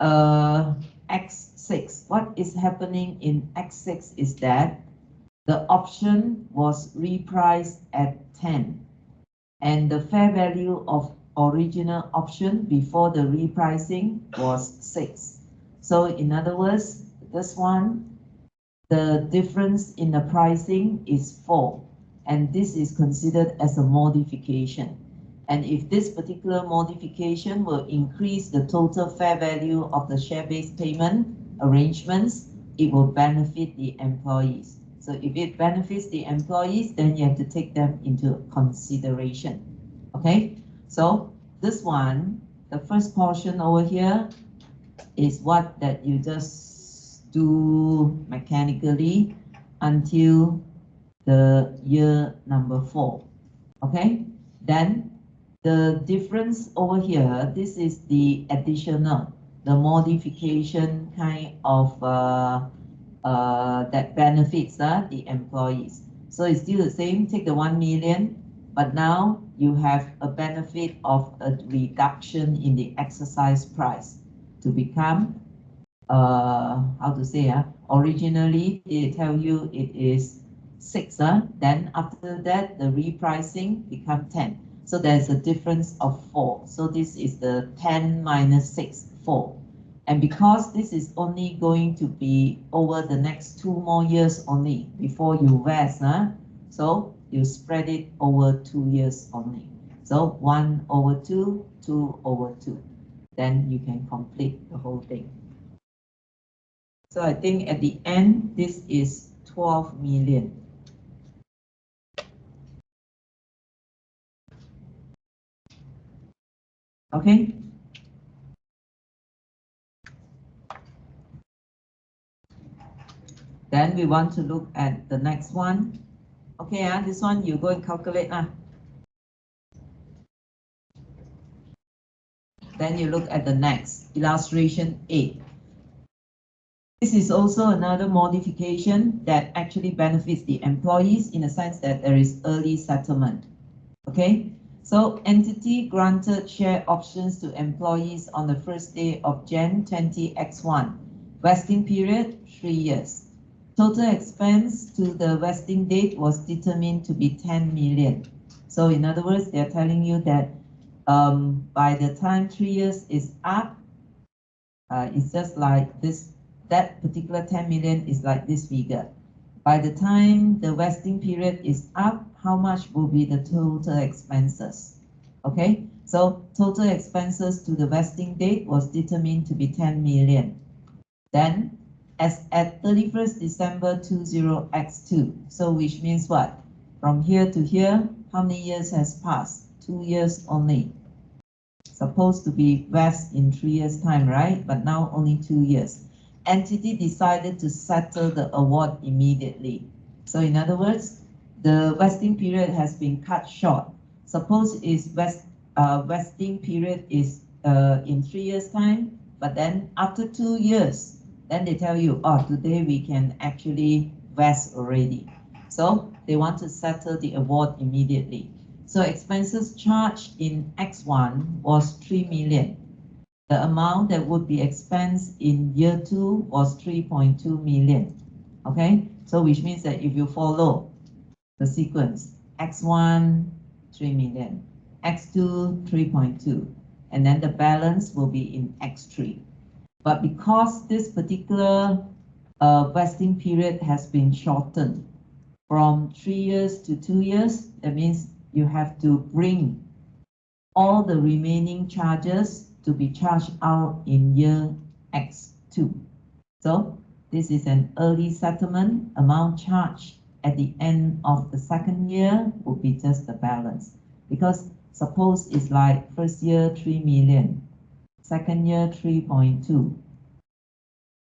X6. What is happening in X6 is that the option was repriced at 10, and the fair value of original option before the repricing was 6. So in other words, this one, the difference in the pricing is 4, and this is considered as a modification. And if this particular modification will increase the total fair value of the share-based payment arrangements, it will benefit the employees. So if it benefits the employees, then you have to take them into consideration. Okay, so this one, the first portion over here is what that you just do mechanically until the year number 4. Okay, then the difference over here, this is the additional, the modification kind of that benefits the employees. So it's still the same, take the 1 million, but now you have a benefit of a reduction in the exercise price to become, how to say, originally they tell you it is 6, then after that the repricing become 10. So there's a difference of 4. So this is the 10 minus 6, 4. And because this is only going to be over the next 2 more years only before you vest, so you spread it over 2 years only. So 1/2, 2/2. Then you can complete the whole thing. So I think at the end, this is 12 million. Okay. Then we want to look at the next one. Okay, this one you go and calculate. Then you look at the next, illustration 8. This is also another modification that actually benefits the employees in the sense that there is early settlement. Okay, so entity granted share options to employees on the first day of Jan 20X1. Vesting period 3 years. Total expense to the vesting date was determined to be 10 million. So in other words, they're telling you that by the time 3 years is up, it's just like this, that particular 10 million is like this figure. By the time the vesting period is up, how much will be the total expenses? Okay, so total expenses to the vesting date was determined to be 10 million. Then, as at 31st December 20X2, so which means what? From here to here, how many years has passed? 2 years only. Supposed to be vest in 3 years' time, right? But now only 2 years. Entity decided to settle the award immediately. So in other words, the vesting period has been cut short. Suppose its vesting period is in 3 years' time, but then after 2 years, then they tell you, oh, today we can actually vest already. So they want to settle the award immediately. So expenses charged in X1 was 3 million. The amount that would be expensed in year 2 was 3.2 million. Okay, so which means that if you follow the sequence, X1, 3 million, X2, 3.2, and then the balance will be in X3. But because this particular vesting period has been shortened from 3 years to 2 years, that means you have to bring all the remaining charges to be charged out in year X2. So this is an early settlement. Amount charged at the end of the second year will be just the balance. Because suppose it's like first year 3 million, second year 3.2,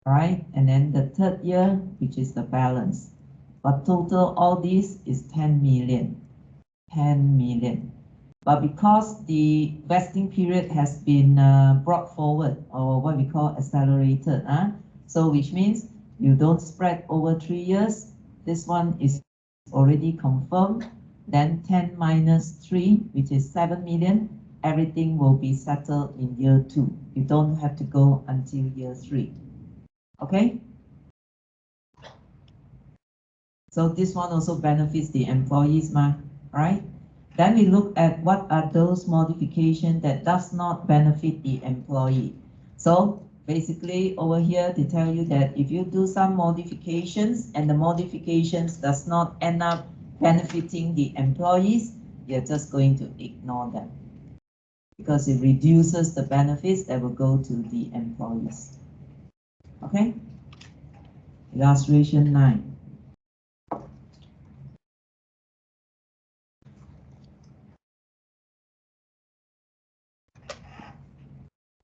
right? And then the third year, which is the balance. But total all this is 10 million. 10 million. But because the vesting period has been brought forward, or what we call accelerated, so which means you don't spread over 3 years, this one is already confirmed, then 10 minus 3, which is 7 million, everything will be settled in year 2. You don't have to go until year 3. Okay? So this one also benefits the employees, right? Then we look at what are those modifications that does not benefit the employee. So basically over here they tell you that if you do some modifications and the modifications does not end up benefiting the employees, you're just going to ignore them because it reduces the benefits that will go to the employees. Okay? Illustration 9.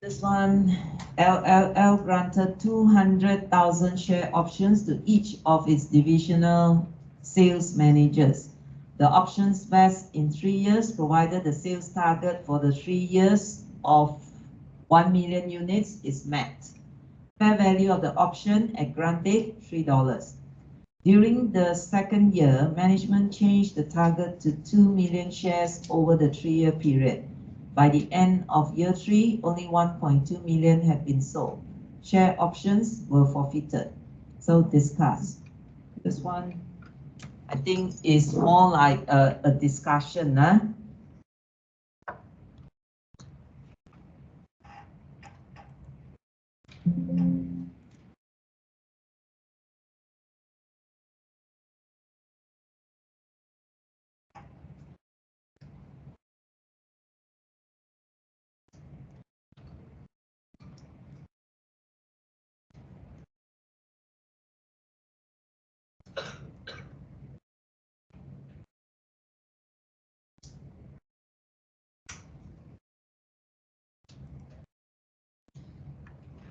This one, LLL granted 200,000 share options to each of its divisional sales managers. The options vest in 3 years, provided the sales target for the 3 years of 1 million units is met. Fair value of the option at grant date, $3. During the second year, management changed the target to 2 million shares over the 3-year period. By the end of year 3, only 1.2 million had been sold. Share options were forfeited. So discuss. This one, I think, is more like a discussion.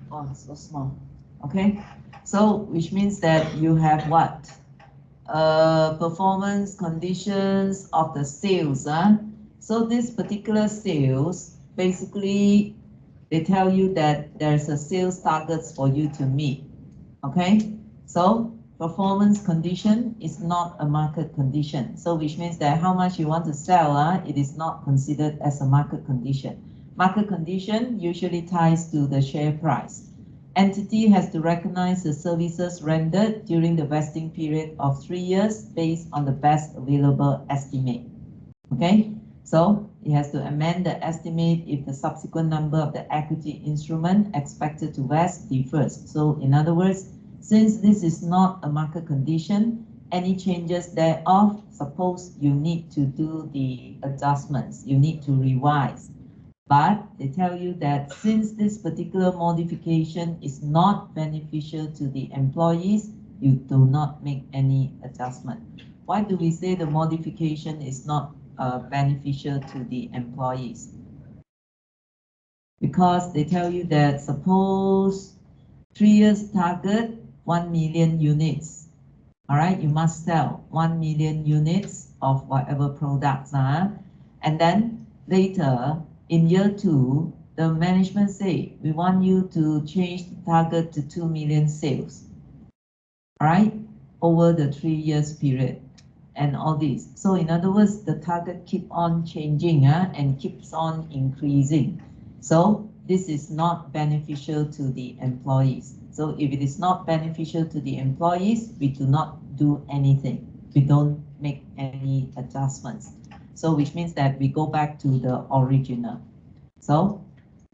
Oh, so small. Okay, so which means that you have what? Performance conditions of the sales. So this particular sales, basically, they tell you that there's a sales targets for you to meet. Okay, so performance condition is not a market condition. So which means that how much you want to sell, it is not considered as a market condition. Market condition usually ties to the share price. Entity has to recognize the services rendered during the vesting period of 3 years based on the best available estimate. Okay, so it has to amend the estimate if the subsequent number of the equity instrument expected to vest differs. So in other words, since this is not a market condition, any changes thereof, suppose you need to do the adjustments, you need to revise. But they tell you that since this particular modification is not beneficial to the employees, you do not make any adjustment. Why do we say the modification is not beneficial to the employees? Because they tell you that suppose 3 years target 1 million units. All right, you must sell 1 million units of whatever products. And then later, in year 2, the management say, we want you to change the target to 2 million sales, all right, over the 3 years period. and all these. So in other words, the target keep on changing and keeps on increasing. So this is not beneficial to the employees. So if it is not beneficial to the employees, we do not do anything. We don't make any adjustments. So which means that we go back to the original. So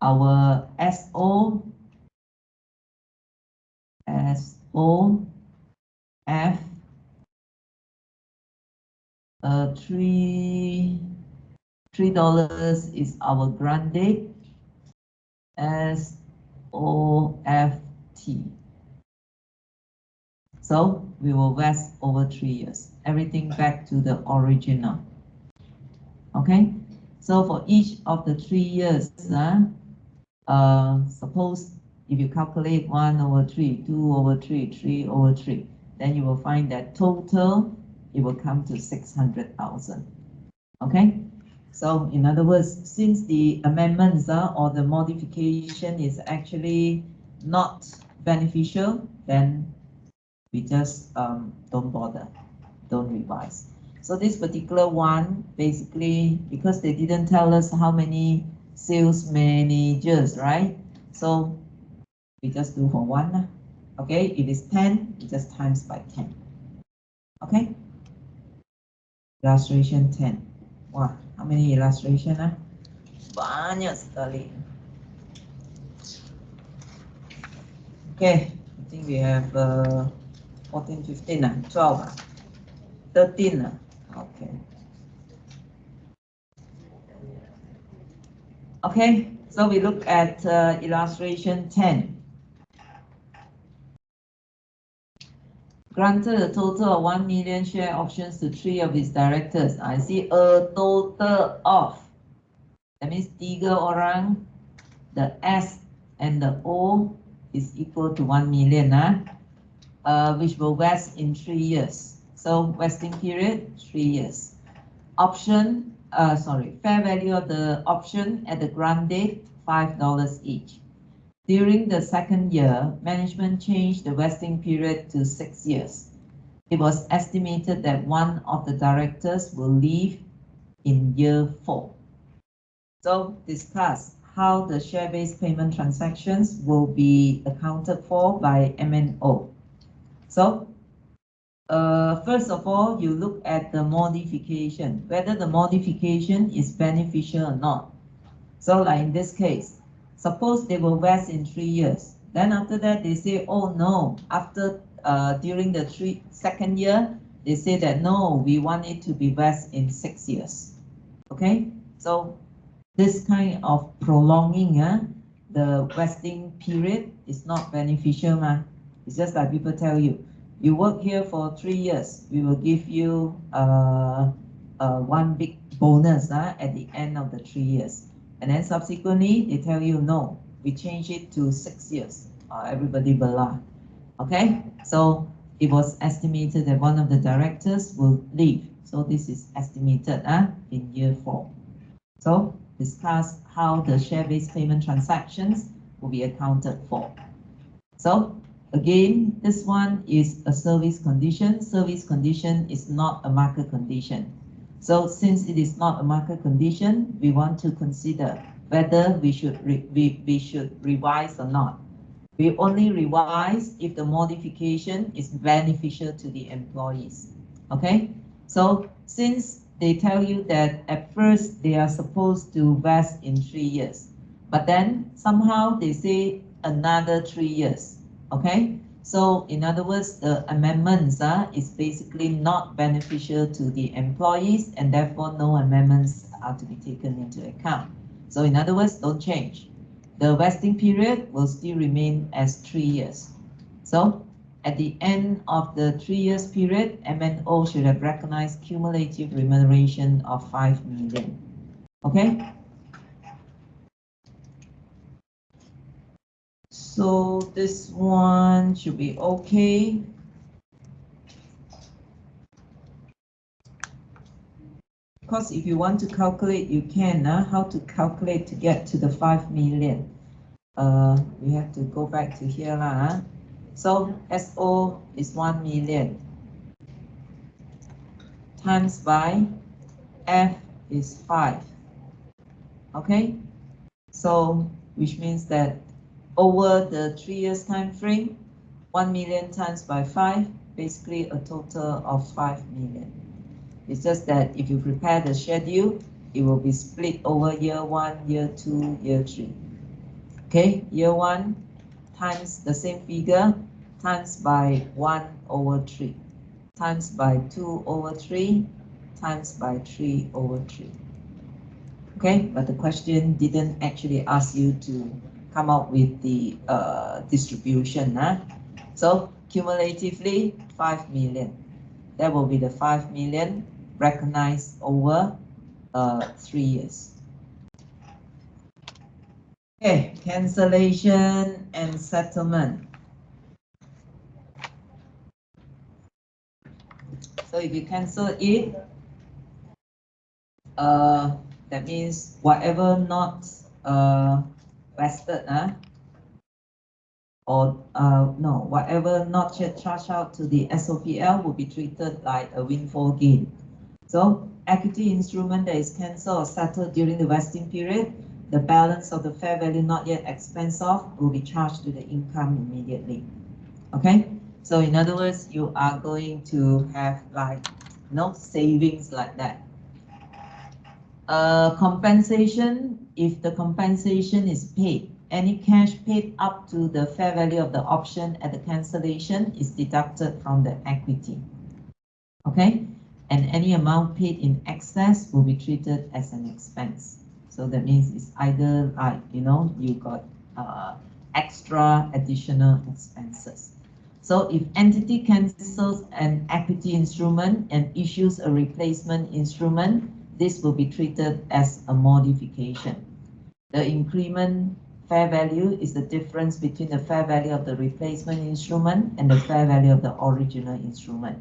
our SOF $3 is our grant date. SOFT. So we will vest over 3 years. Everything back to the original. Okay. So for each of the 3 years, suppose if you calculate 1/3, 2/3, 3/3, then you will find that total it will come to 600,000. Okay. So in other words, since the amendments or the modification is actually not beneficial, then we just don't bother, don't revise. So this particular one, basically, because they didn't tell us how many sales managers, right? So we just do for one. Okay, if it's 10, we just times by 10. Okay? Illustration 10. Wow, how many illustration? Banyak sekali. Okay, I think we have 14, 15, 12, 13. Okay. Okay, so we look at illustration 10. Granted a total of 1 million share options to 3 of its directors. I see a total of. That means 3 orang, the S and the O is equal to 1 million, which will vest in 3 years. So vesting period, 3 years. Option, fair value of the option at the grant date, $5 each. During the second year, management changed the vesting period to 6 years. It was estimated that one of the directors will leave in year 4. So discuss how the share-based payment transactions will be accounted for by MNO. So first of all, you look at the modification, whether the modification is beneficial or not. So like in this case, suppose they will vest in 3 years. Then after that, they say, oh no, after during the second year, they say that no, we want it to be vest in 6 years. Okay, so this kind of prolonging the vesting period is not beneficial. It's just like people tell you, you work here for 3 years, we will give you one big bonus at the end of the 3 years. And then subsequently, they tell you, no, we change it to 6 years. Everybody blah. Okay, so it was estimated that one of the directors will leave. So this is estimated in year 4. So discuss how the share-based payment transactions will be accounted for. So again, this one is a service condition. Service condition is not a market condition. So since it is not a market condition, we want to consider whether we should revise or not. We only revise if the modification is beneficial to the employees. Okay, so since they tell you that at first they are supposed to vest in 3 years, but then somehow they say another 3 years. Okay, so in other words, the amendments is basically not beneficial to the employees, and therefore no amendments are to be taken into account. So in other words, don't change. The vesting period will still remain as 3 years. So at the end of the 3 years period, MNO should have recognized cumulative remuneration of 5 million. Okay? So this one should be okay. Because if you want to calculate, you can. How to calculate to get to the 5 million? We have to go back to here. So SO is 1 million times by F is 5. Okay, so which means that over the 3 years time frame, 1 million times by 5, basically a total of 5 million. It's just that if you prepare the schedule, it will be split over year 1, year 2, year 3. Okay, year 1 times the same figure times by 1 over 3 times by 2 over 3 times by 3 over 3. Okay, but the question didn't actually ask you to come up with the distribution. So cumulatively 5 million. That will be the 5 million recognized over 3 years. Okay, cancellation and settlement. So if you cancel it, that means whatever not vested, whatever not yet charged out to the SOPL will be treated like a windfall gain. So equity instrument that is cancelled or settled during the vesting period, the balance of the fair value not yet expensed off will be charged to the income immediately. Okay, so in other words, you are going to have like savings like that. Compensation, if the compensation is paid, any cash paid up to the fair value of the option at the cancellation is deducted from the equity. Okay, and any amount paid in excess will be treated as an expense. So that means it's either like, you got extra additional expenses. So if entity cancels an equity instrument and issues a replacement instrument, this will be treated as a modification. The increment fair value is the difference between the fair value of the replacement instrument and the fair value of the original instrument.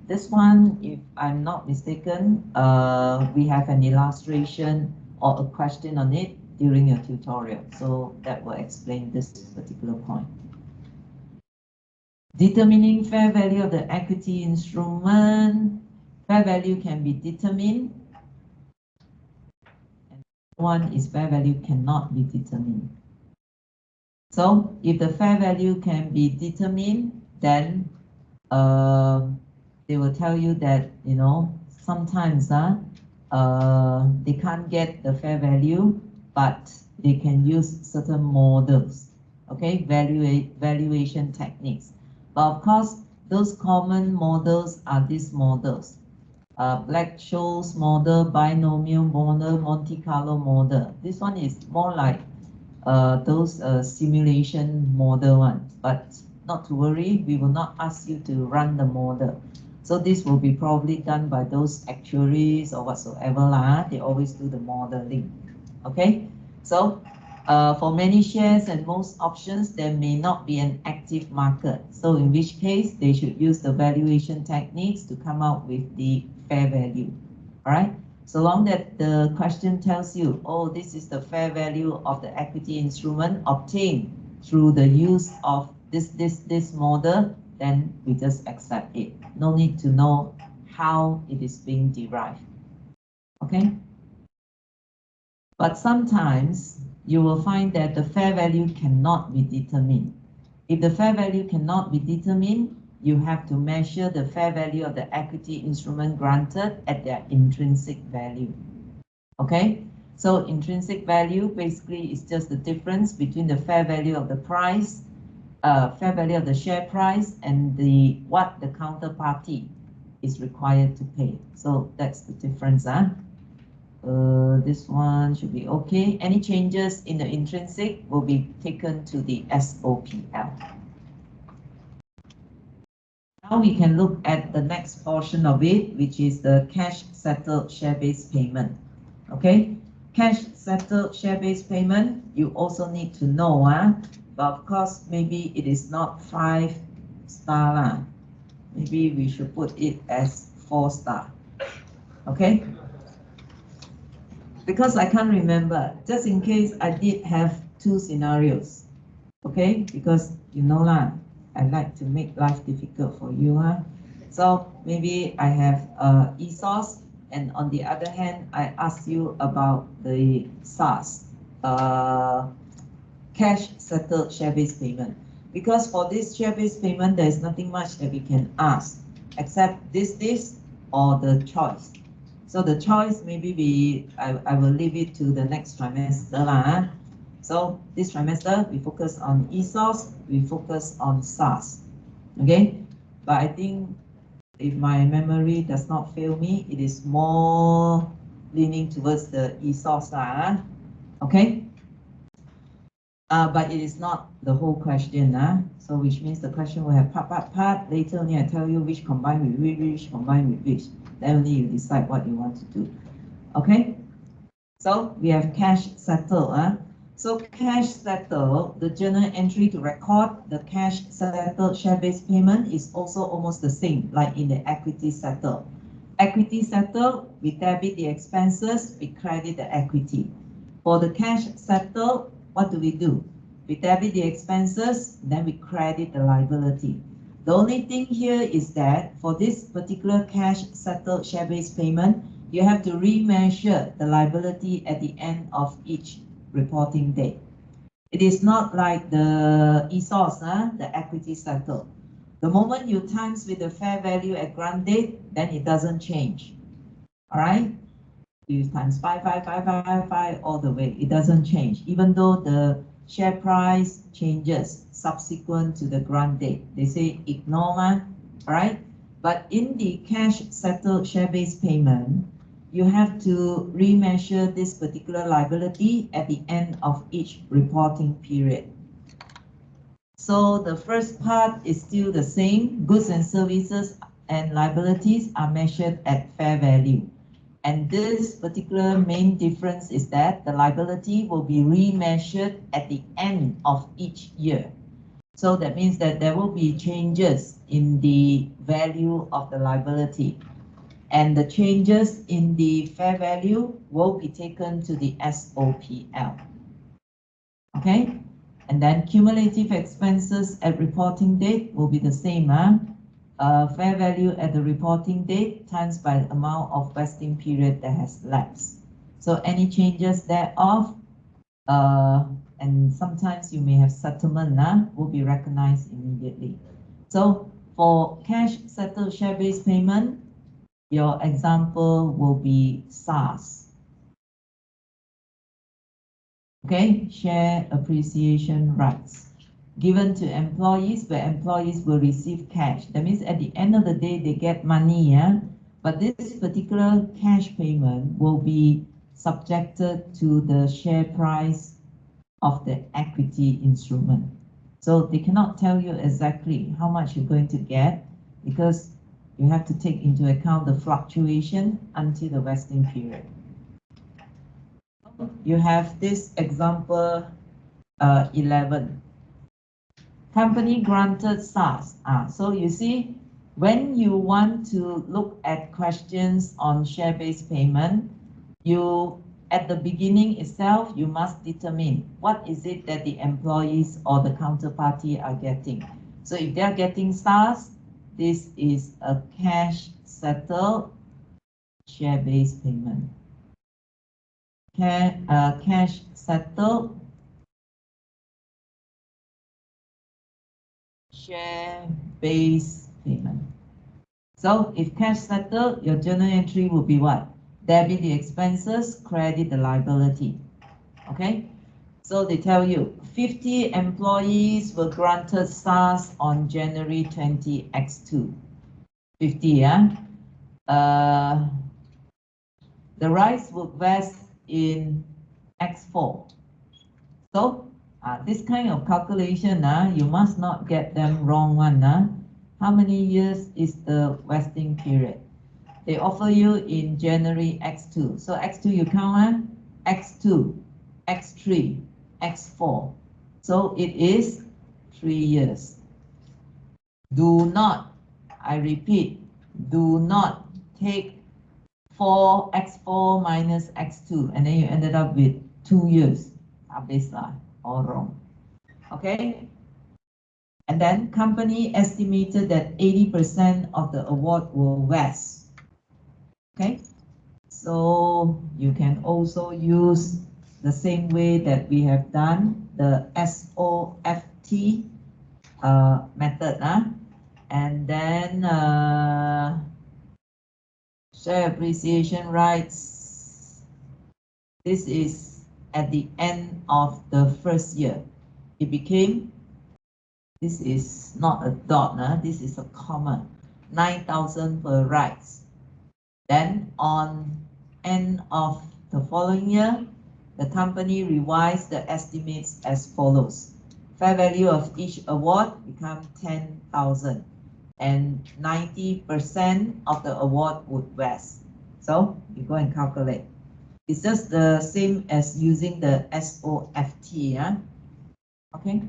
This one, if I'm not mistaken, we have an illustration or a question on it during your tutorial. So that will explain this particular point. Determining fair value of the equity instrument. Fair value can be determined. And one is fair value cannot be determined. So if the fair value can be determined, then they will tell you that, sometimes they can't get the fair value, but they can use certain models, okay, valuation techniques. But of course, those common models are these models. Black-Scholes model, binomial model, Monte Carlo model. This one is more like those simulation model ones, but not to worry, we will not ask you to run the model. So this will be probably done by those actuaries or whatsoever. They always do the modeling. Okay, so for many shares and most options, there may not be an active market. So in which case, they should use the valuation techniques to come out with the fair value. All right. So long that the question tells you, oh, this is the fair value of the equity instrument obtained through the use of this model, then we just accept it. No need to know how it is being derived. Okay? But sometimes you will find that the fair value cannot be determined. If the fair value cannot be determined, you have to measure the fair value of the equity instrument granted at their intrinsic value. Okay? So intrinsic value basically is just the difference between the fair value of the price, fair value of the share price, and what the counterparty is required to pay. So that's the difference. This one should be okay. Any changes in the intrinsic will be taken to the SOPL. Now we can look at the next portion of it, which is the cash settled share-based payment. Okay, cash settled share-based payment, you also need to know, but of course, maybe it is not 5-star. Maybe we should put it as 4-star. Okay, because I can't remember, just in case I did have 2 scenarios. Okay, because I like to make life difficult for you. So maybe I have ESOS, and on the other hand, I ask you about the SaaS, cash settled share-based payment. Because for this share-based payment, there is nothing much that we can ask except this, or the choice. So the choice, maybe I will leave it to the next trimester lah. So this trimester, we focus on ESOS, we focus on SaaS. Okay, but I think if my memory does not fail me, it is more leaning towards the ESOS lah. Okay. But it is not the whole question. So which means the question will have part. Later only I tell you which combine with which combine with which. Then only you decide what you want to do. Okay? So we have cash settle. So cash settle, the journal entry to record the cash settled share-based payment is also almost the same, like in the equity settle. Equity settle, we debit the expenses, we credit the equity. For the cash settle, what do? We debit the expenses, then we credit the liability. The only thing here is that for this particular cash settled share-based payment, you have to remeasure the liability at the end of each reporting date. It is not like the ESOS, the equity settled. The moment you times with the fair value at grant date, then it doesn't change. All right? You times 5 all the way. It doesn't change, even though the share price changes subsequent to the grant date. They say ignore, all right? But in the cash settled share-based payment, you have to remeasure this particular liability at the end of each reporting period. So the first part is still the same. Goods and services and liabilities are measured at fair value. And this particular main difference is that the liability will be remeasured at the end of each year. So that means that there will be changes in the value of the liability. And the changes in the fair value will be taken to the SOPL. Okay? And then cumulative expenses at reporting date will be the same. Fair value at the reporting date times by the amount of vesting period that has lapsed. So any changes thereof, and sometimes you may have settlement, will be recognized immediately. So for cash settled share-based payment, your example will be SaaS. Okay, share appreciation rights given to employees, where employees will receive cash. That means at the end of the day, they get money, but this particular cash payment will be subjected to the share price of the equity instrument. So they cannot tell you exactly how much you're going to get, because you have to take into account the fluctuation until the vesting period. You have this example 11. Company granted SaaS. So you see, when you want to look at questions on share-based payment, you, at the beginning itself, you must determine what is it that the employees or the counterparty are getting. So if they are getting SaaS, this is a cash settled share-based payment. Cash settled share-based payment. So if cash settled, your journal entry will be what? Debit the expenses, credit the liability. Okay? So they tell you 50 employees were granted SaaS on January 20 X2. 50, the rights will vest in X4. So this kind of calculation, you must not get them wrong one. How many years is the vesting period? They offer you in January X2. So X2 you count, X2, X3, X4. So it is 3 years. Do not, I repeat, do not take X4 minus X2 and then you ended up with 2 years. Habislah, all wrong. Okay? And then company estimated that 80% of the award will vest. Okay, so you can also use the same way that we have done the SOFT method. And then share appreciation rights. This is at the end of the first year. It became, this is not a dot, this is a comma, 9,000 per rights. Then on end of the following year, the company revised the estimates as follows. Fair value of each award become 10,000 and 90% of the award would vest. So you go and calculate. It's just the same as using the SOFT. Yeah? Okay.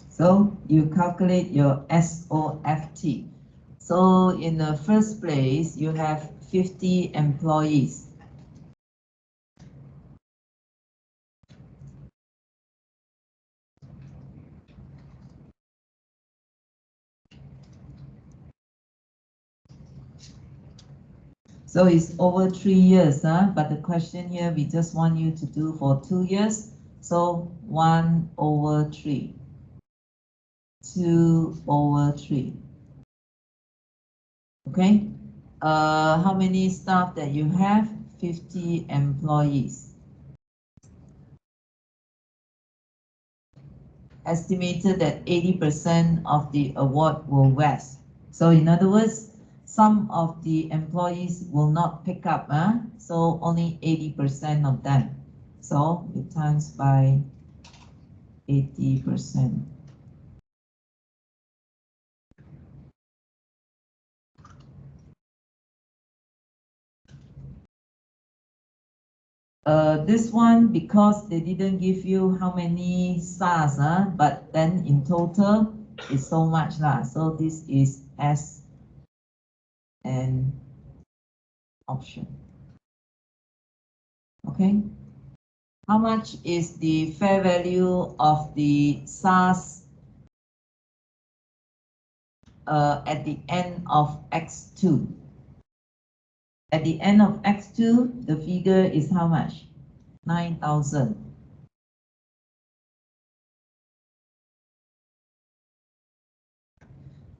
So you calculate your SOFT. So in the first place, you have 50 employees. So it's over 3 years, but the question here, we just want you to do for 2 years. So 1/3. 2/3. Okay. How many staff that you have? 50 employees. Estimated that 80% of the award will vest. So in other words, some of the employees will not pick up, so only 80% of them. So you times by 80%. This one, because they didn't give you how many stars, but then in total it's so much lah. So this is as an option. Okay. How much is the fair value of the SARS at the end of X2? At the end of X2, the figure is how much? 9,000.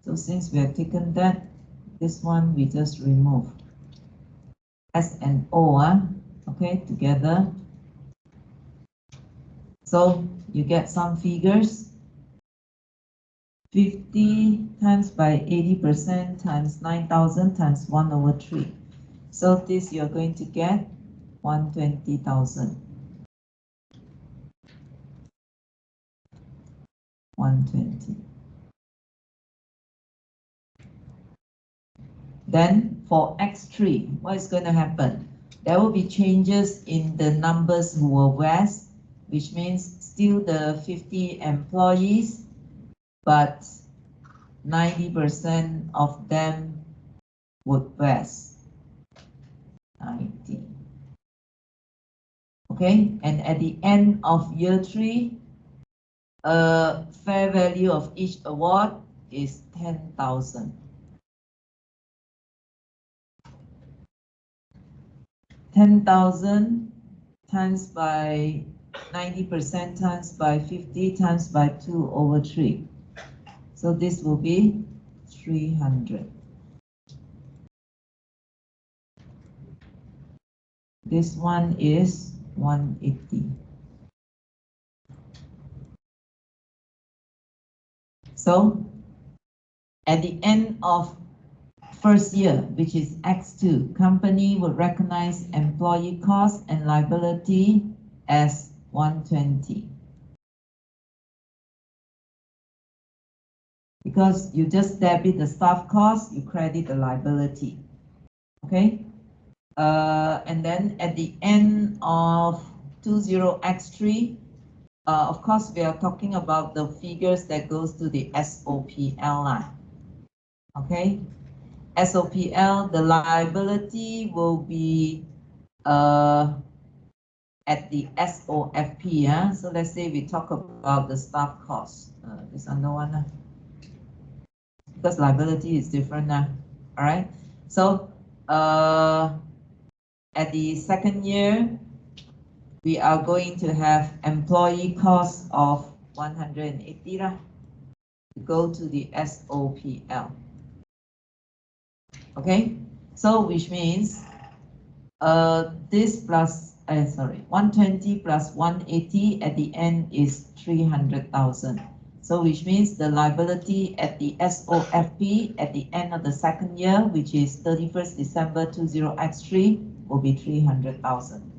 So since we have taken that, this one we just remove. S and O, okay, together. So you get some figures. 50 times by 80% times 9,000 times 1/3. So this you're going to get 120,000. 120. Then for X3, what is going to happen? There will be changes in the numbers who will vest, which means still the 50 employees, but 90% of them would vest. 90. Okay, and at the end of year 3, fair value of each award is 10,000. 10,000 times by 90% times by 50 times by 2/3. So this will be 300. This one is 180. So at the end of first year, which is X2, company will recognize employee cost and liability as 120. Because you just debit the staff cost, you credit the liability. Okay? And then at the end of 20X3, of course, we are talking about the figures that goes to the SOPL line. Okay? SOPL, the liability will be at the SOFP. Yeah? So let's say we talk about the staff cost. This under one. Because liability is different now. All right. So at the second year, we are going to have employee cost of 180 to go to the SOPL. Okay, so which means this plus 120 plus 180 at the end is 300,000. So which means the liability at the SOFP at the end of the second year, which is 31st December 20X3, will be 300,000.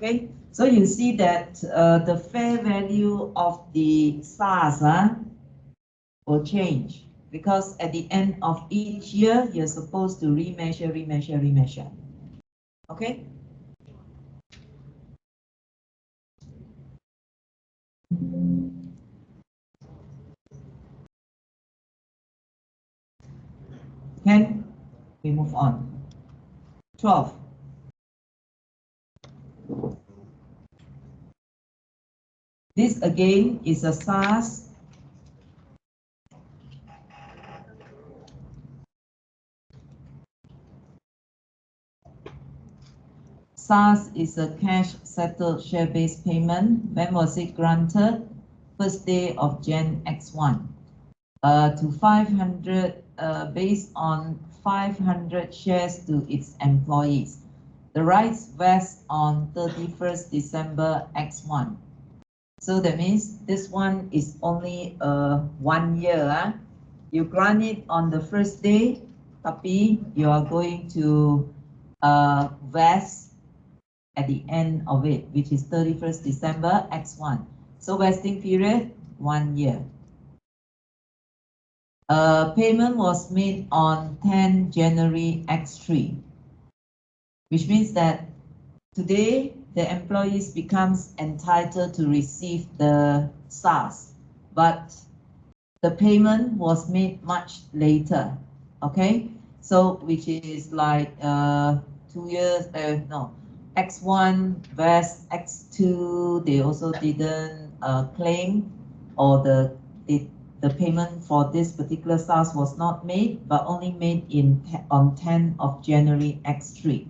Okay, so you see that the fair value of the SARS will change because at the end of each year, you're supposed to remeasure. Okay? Can we move on? 12. This again is a SARS. SARS is a cash settled share-based payment. When was it granted? First day of Jan X1 to 500 based on 500 shares to its employees. The rights vest on 31st December X1. So that means this one is only 1 year. You grant it on the first day, tapi you are going to vest at the end of it, which is 31st December X1. So vesting period, 1 year. Payment was made on 10 January X3, which means that today the employees becomes entitled to receive the SARS, but the payment was made much later. Okay, so which is like 2 years, no, X1 vest, X2, they also didn't claim, or the payment for this particular SARS was not made, but only made on 10 of January X3.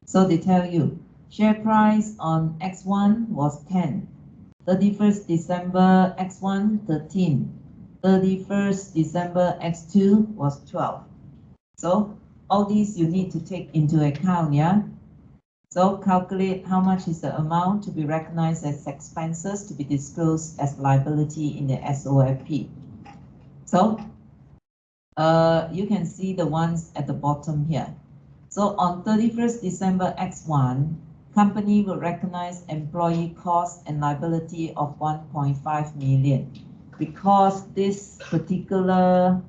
So they tell you, share price on X1 was 10, 31st December X1, 13, 31st December X2 was 12. So all these you need to take into account, yeah? So calculate how much is the amount to be recognized as expenses to be disclosed as liability in the SOFP. So you can see the ones at the bottom here. So on 31st December X1, company will recognize employee cost and liability of 1.5 million because this particular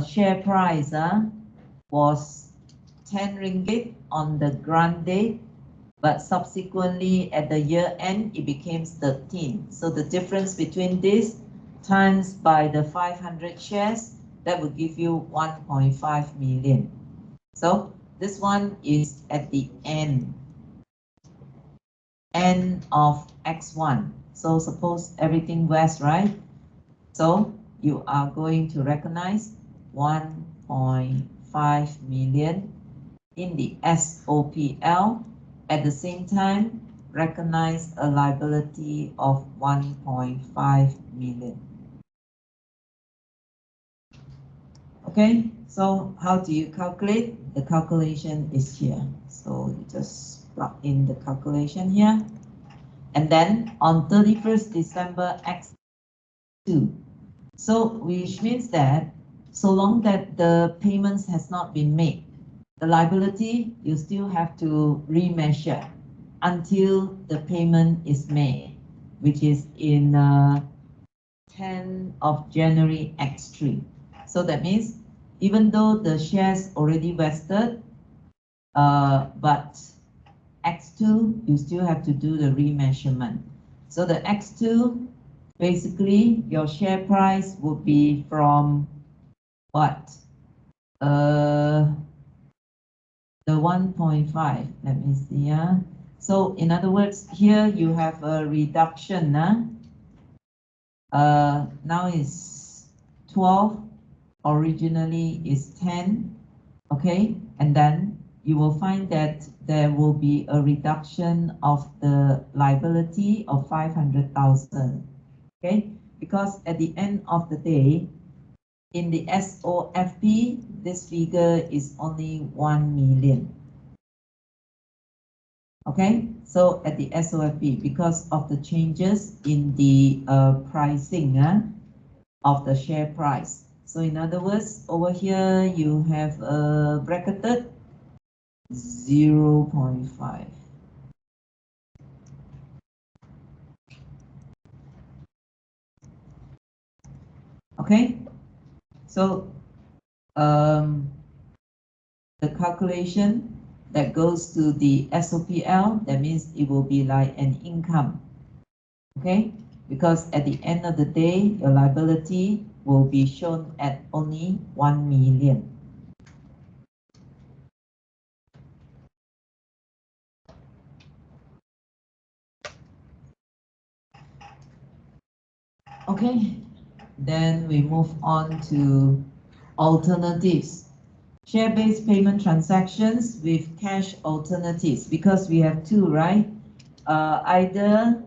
share price was 10 ringgit on the grant date, but subsequently at the year end it became 13. So the difference between this times by the 500 shares, that will give you 1.5 million. So this one is at the end of X1. So suppose everything vests, right? So you are going to recognize 1.5 million in the SOPL. At the same time, recognize a liability of 1.5 million. Okay, so how do you calculate? The calculation is here. So you just plug in the calculation here. And then on 31st December X2. So which means that so long that the payments has not been made, the liability you still have to remeasure until the payment is made, which is in 10th of January X3. So that means even though the shares already vested, but X2, you still have to do the remeasurement. So the X2, basically your share price would be from what? The 1.5, let me see. So in other words, here you have a reduction. Now is 12, originally is 10, okay? And then you will find that there will be a reduction of the liability of 500,000, okay? Because at the end of the day, in the SOFP, this figure is only 1 million. Okay, so at the SOFP, because of the changes in the pricing of the share price. So in other words, over here you have bracketed 0.5. Okay, so the calculation that goes to the SOPL, that means it will be like an income. Okay, because at the end of the day, your liability will be shown at only 1 million. Okay, then we move on to alternatives. Share-based payment transactions with cash alternatives, because we have two, right? Either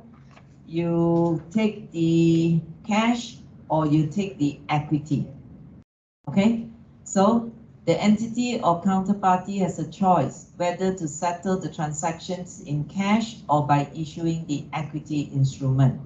you take the cash or you take the equity. Okay, so the entity or counterparty has a choice whether to settle the transactions in cash or by issuing the equity instrument.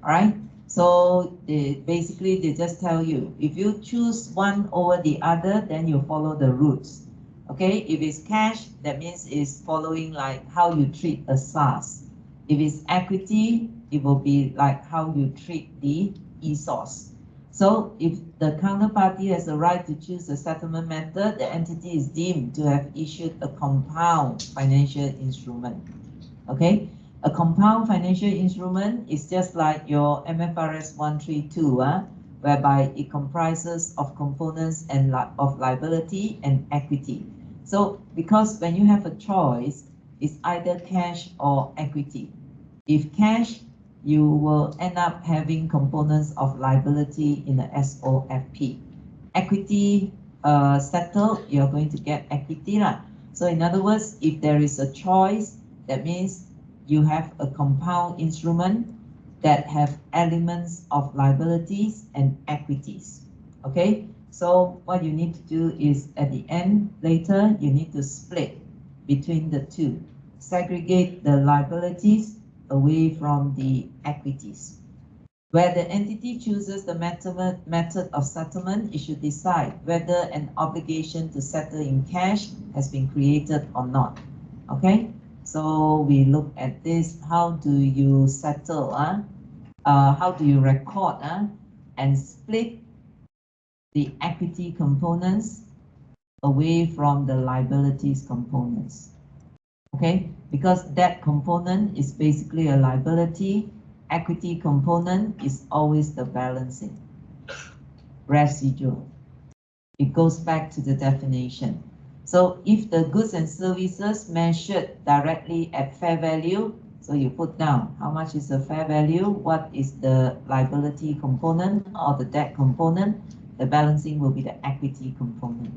All right, so basically they just tell you, if you choose one over the other, then you follow the rules. Okay, if it's cash, that means it's following like how you treat a SaaS. If it's equity, it will be like how you treat the ESOS. So if the counterparty has the right to choose a settlement method, the entity is deemed to have issued a compound financial instrument. Okay, a compound financial instrument is just like your MFRS 132, whereby it comprises of components and of liability and equity. So because when you have a choice, it's either cash or equity. If cash, you will end up having components of liability in the SOFP. Equity settled, you're going to get equity. So in other words, if there is a choice, that means you have a compound instrument that have elements of liabilities and equities. Okay, so what you need to do is at the end, later, you need to split between the two. Segregate the liabilities away from the equities. Where the entity chooses the method of settlement, it should decide whether an obligation to settle in cash has been created or not. Okay, so we look at this. How do you settle? How do you record and split the equity components away from the liabilities components? Okay, because that component is basically a liability. Equity component is always the balancing residual. It goes back to the definition. So if the goods and services measured directly at fair value, so you put down how much is the fair value, what is the liability component or the debt component, the balancing will be the equity component.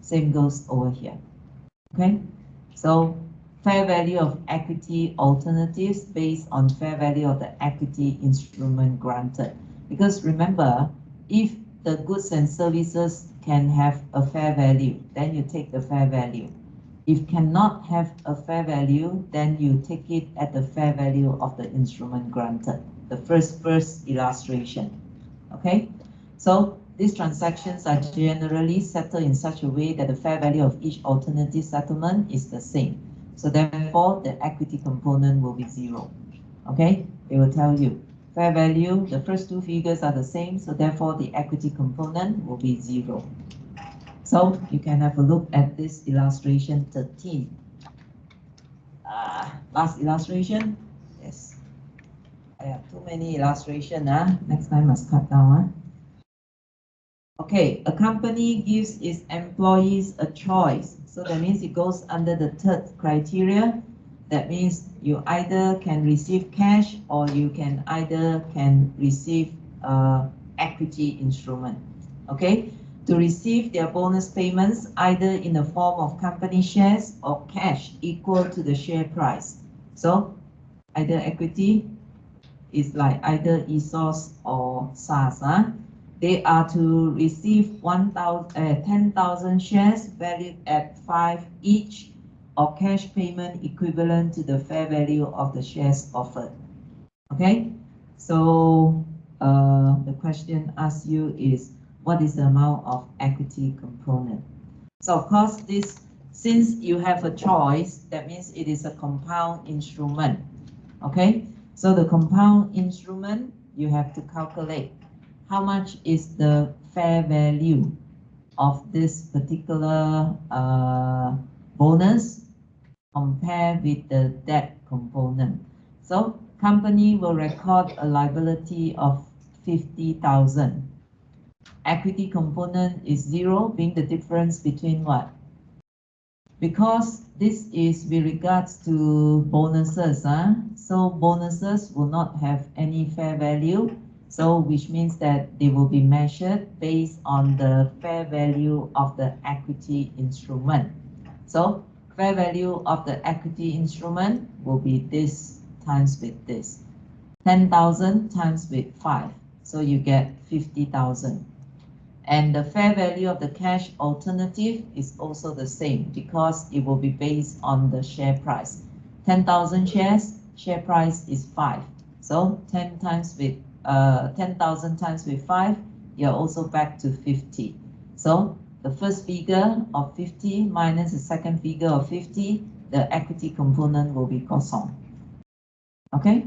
Same goes over here. Okay, so fair value of equity alternatives based on fair value of the equity instrument granted. Because remember, if the goods and services can have a fair value, then you take the fair value. If cannot have a fair value, then you take it at the fair value of the instrument granted. The first illustration. Okay, so these transactions are generally settled in such a way that the fair value of each alternative settlement is the same. So therefore, the equity component will be 0. Okay, they will tell you fair value, the first two figures are the same, so therefore the equity component will be 0. So you can have a look at this illustration 13. Last illustration. Yes. I have too many illustrations. Next time must cut down. Okay, a company gives its employees a choice. So that means it goes under the third criteria. That means you either can receive cash or you can receive equity instrument. Okay, to receive their bonus payments either in the form of company shares or cash equal to the share price. So either equity is like either ESOS or SARS. They are to receive 10,000 shares valued at 5 each, or cash payment equivalent to the fair value of the shares offered. Okay, so the question asked you is, what is the amount of equity component? So of course, this, since you have a choice, that means it is a compound instrument. Okay, so the compound instrument, you have to calculate how much is the fair value of this particular bonus compared with the debt component. So company will record a liability of 50,000. Equity component is 0, being the difference between what? Because this is with regards to bonuses, so bonuses will not have any fair value, so which means that they will be measured based on the fair value of the equity instrument. So fair value of the equity instrument will be this times with this. 10,000 times with 5, so you get 50,000. And the fair value of the cash alternative is also the same because it will be based on the share price. 10,000 shares, share price is 5. So 10,000 times with 5, you're also back to 50. So the first figure of 50 minus the second figure of 50, the equity component will be kosong. Okay?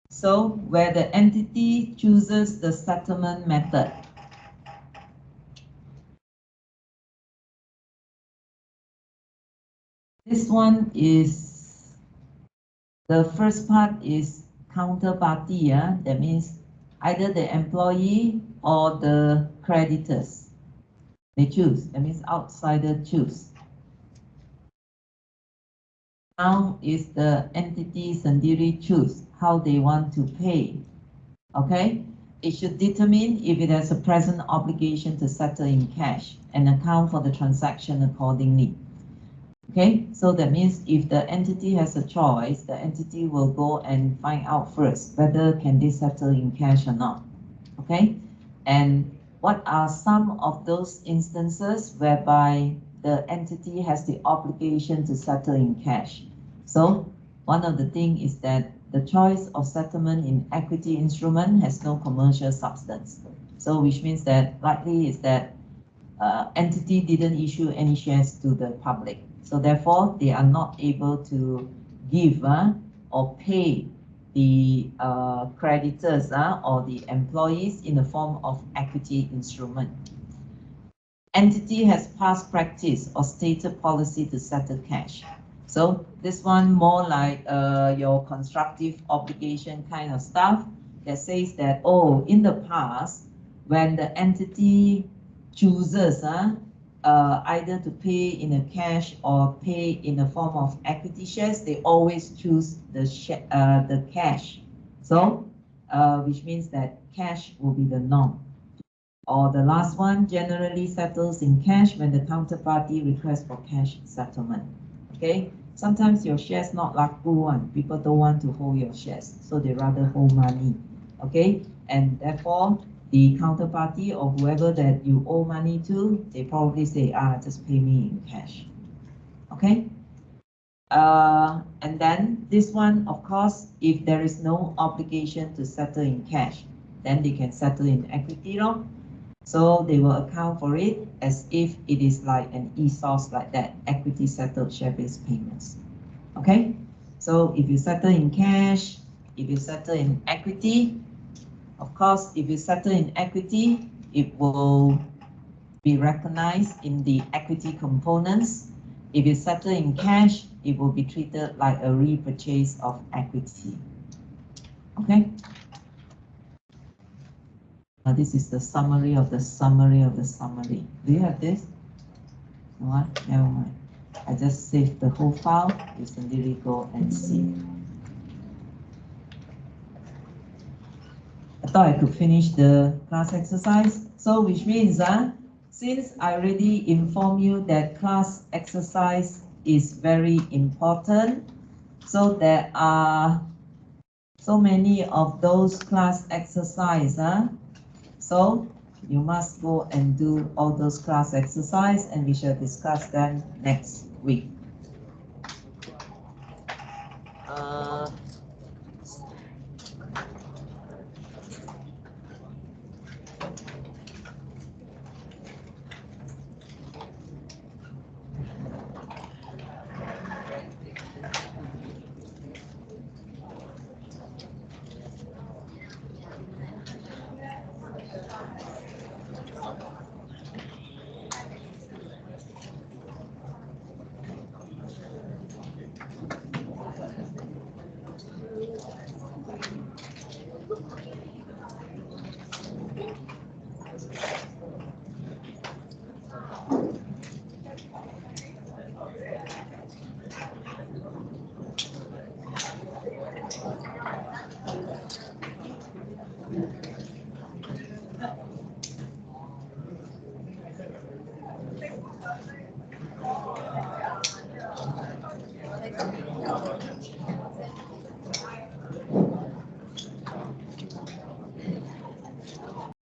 So where the entity chooses the settlement method. This one is, the first part is counterparty, that means either the employee or the creditors. They choose, that means outsider choose. Now is the entity sendiri choose how they want to pay. Okay, it should determine if it has a present obligation to settle in cash and account for the transaction accordingly. Okay, so that means if the entity has a choice, the entity will go and find out first whether can they settle in cash or not. Okay, and what are some of those instances whereby the entity has the obligation to settle in cash? So one of the things is that the choice of settlement in equity instrument has no commercial substance. So which means that likely is that entity didn't issue any shares to the public. So therefore, they are not able to give or pay the creditors or the employees in the form of equity instrument. Entity has past practice or stated policy to settle cash. So this one more like your constructive obligation kind of stuff that says that, oh, in the past, when the entity chooses either to pay in a cash or pay in the form of equity shares, they always choose the cash. So which means that cash will be the norm. Or the last one generally settles in cash when the counterparty requests for cash settlement. Okay, sometimes your shares not laku one, people don't want to hold your shares, so they rather hold money. Okay, and therefore the counterparty or whoever that you owe money to, they probably say, just pay me in cash. Okay, And then this one, of course, if there is no obligation to settle in cash, then they can settle in equity, no? So they will account for it as if it is like an ESOS like that, equity settled share-based payments. Okay? So if you settle in cash, if you settle in equity, of course, if you settle in equity, it will be recognized in the equity components. If you settle in cash, it will be treated like a repurchase of equity. Okay? This is the summary of the summary of the summary. Do you have this? No one? Never mind. I just saved the whole file. You simply go and see. I thought I could finish the class exercise. So which means since I already informed you that class exercise is very important, so there are so many of those class exercise. So you must go and do all those class exercise, and we shall discuss them next week.